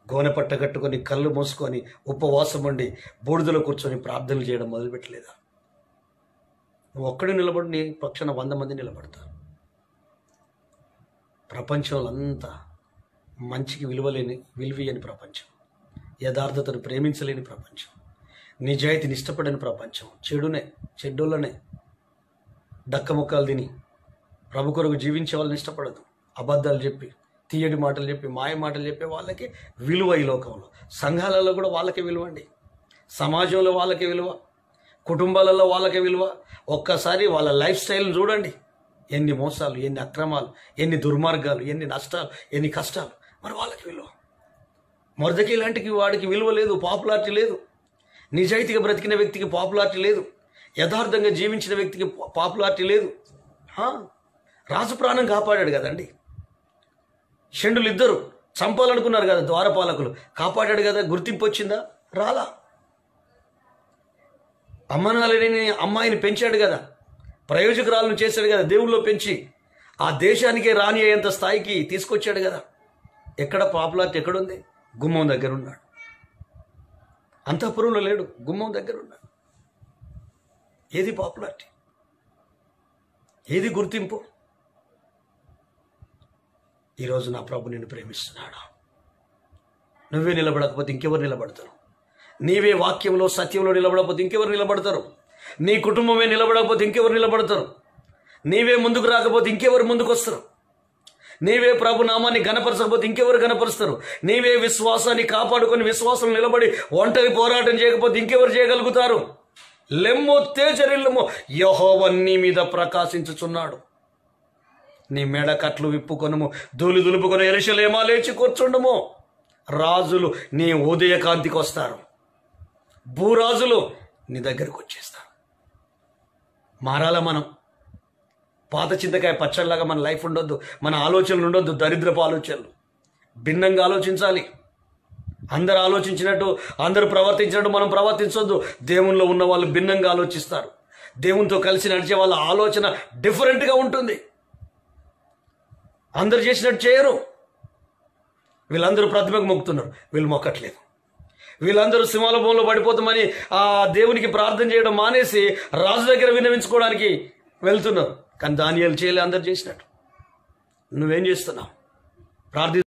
Speaker 2: గోనెపట్ట కట్టుకొని, కళ్ళు మూసుకొని, ఉపవాసం ఉండి, బూడిదలో కూర్చొని ప్రార్థనలు చేయడం మొదలుపెట్టలేదా? నువ్వు ఒక్కడే నిలబడి నీ పక్షాన 100 మంది నిలబడతారు. ప్రపంచంలో అంతా మంచికి విలువయని ప్రపంచం, యథార్థతను ప్రేమించలేని ప్రపంచం, నిజాయితీని ఇష్టపడని ప్రపంచం, చెడ్డోళ్ళనే డక్కముక్కలు తిని ప్రభు కొరకు జీవించే వాళ్ళని ఇష్టపడదు. అబద్ధాలు చెప్పి, తీయటి మాటలు చెప్పి, మాయ మాటలు చెప్పే వాళ్ళకి విలువ ఈ లోకంలో. సంఘాలలో కూడా వాళ్ళకే విలువ అండి, సమాజంలో వాళ్ళకే విలువ, కుటుంబాలలో వాళ్ళకే విలువ. ఒక్కసారి వాళ్ళ లైఫ్ స్టైల్ని చూడండి. ఎన్ని మోసాలు, ఎన్ని అక్రమాలు, ఎన్ని దుర్మార్గాలు, ఎన్ని నష్టాలు, ఎన్ని కష్టాలు. మరి వాళ్ళకి విలువ. మొర్దెకై లాంటికి వాడికి విలువ లేదు, పాపులారిటీ లేదు. నిజాయితీగా బ్రతికిన వ్యక్తికి పాపులారిటీ లేదు, యథార్థంగా జీవించిన వ్యక్తికి పాపులారిటీ లేదు. రాజు ప్రాణం కాపాడాడు కదండి. షండులు ఇద్దరు చంపాలనుకున్నారు కదా ద్వారపాలకులు, కాపాడాడు కదా. గుర్తింపు వచ్చిందా? రాలా. అమ్మనాలని అమ్మాయిని పెంచాడు కదా, ప్రయోజకురాలను చేశాడు కదా దేవుల్లో పెంచి. ఆ దేశానికే రాని అయ్యేంత స్థాయికి తీసుకొచ్చాడు కదా. ఎక్కడ పాపులారిటీ ఎక్కడుంది? గుమ్మం దగ్గర ఉన్నాడు. అంతఃపురంలో లేడు, గుమ్మం దగ్గర ఉన్నాడు. ఏది పాపులారిటీ? ఏది గుర్తింపు? ఈరోజు నా ప్రభు నిన్ను ప్రేమిస్తున్నాడు. నువ్వే నిలబడకపోతే ఇంకెవరు నిలబడతారు? నీవే వాక్యంలో సత్యంలో నిలబడకపోతే ఇంకెవరు నిలబడతారు? నీ కుటుంబమే నిలబడకపోతే ఇంకెవరు నిలబడతారు? నీవే ముందుకు రాకపోతే ఇంకెవరు ముందుకు వస్తారు? నీవే ప్రభు నామాన్ని గణపరచకపోతే ఇంకెవరు గణపరుస్తారు? నీవే విశ్వాసాన్ని కాపాడుకొని విశ్వాసం నిలబడి ఒంటరి పోరాటం చేయకపోతే ఇంకెవరు చేయగలుగుతారు? లెమ్ము తేజరిల్లుము, యెహోవా నీ మీద ప్రకాశించుచున్నాడు. నీ మెడ కట్లు విప్పుకొనుము, ధూళి దులుపుకొని యెరూషలేమా లేచి కూర్చుండుము. రాజులు నీ ఉదయకాంతికి వస్తారు, భూరాజులు నీ దగ్గరకు వచ్చేస్తారు. మారాల మనం. పాత చింతకాయ పచ్చడిలాగా మన లైఫ్ ఉండొద్దు, మన ఆలోచనలు ఉండొద్దు, దరిద్రపు ఆలోచనలు. భిన్నంగా ఆలోచించాలి. అందరు ఆలోచించినట్టు, అందరూ ప్రవర్తించినట్టు మనం ప్రవర్తించొద్దు. దేవునిలో ఉన్న వాళ్ళు భిన్నంగా ఆలోచిస్తారు. దేవునితో కలిసి నడిచే వాళ్ళ ఆలోచన డిఫరెంట్గా ఉంటుంది. అందరు చేసినట్టు చేయరు. వీళ్ళందరూ ప్రతిమకు మొక్కుతున్నారు, వీళ్ళు మొక్కట్లేదు. వీళ్ళందరూ సింహాల భూమిలో పడిపోతామని ఆ దేవునికి ప్రార్థన చేయడం మానేసి రాజు దగ్గర విన్నవించుకోవడానికి వెళ్తున్నారు. కానీ దానియేలు చేయలే అందరు చేసినట్టు. నువ్వేం చేస్తున్నావు? ప్రార్థి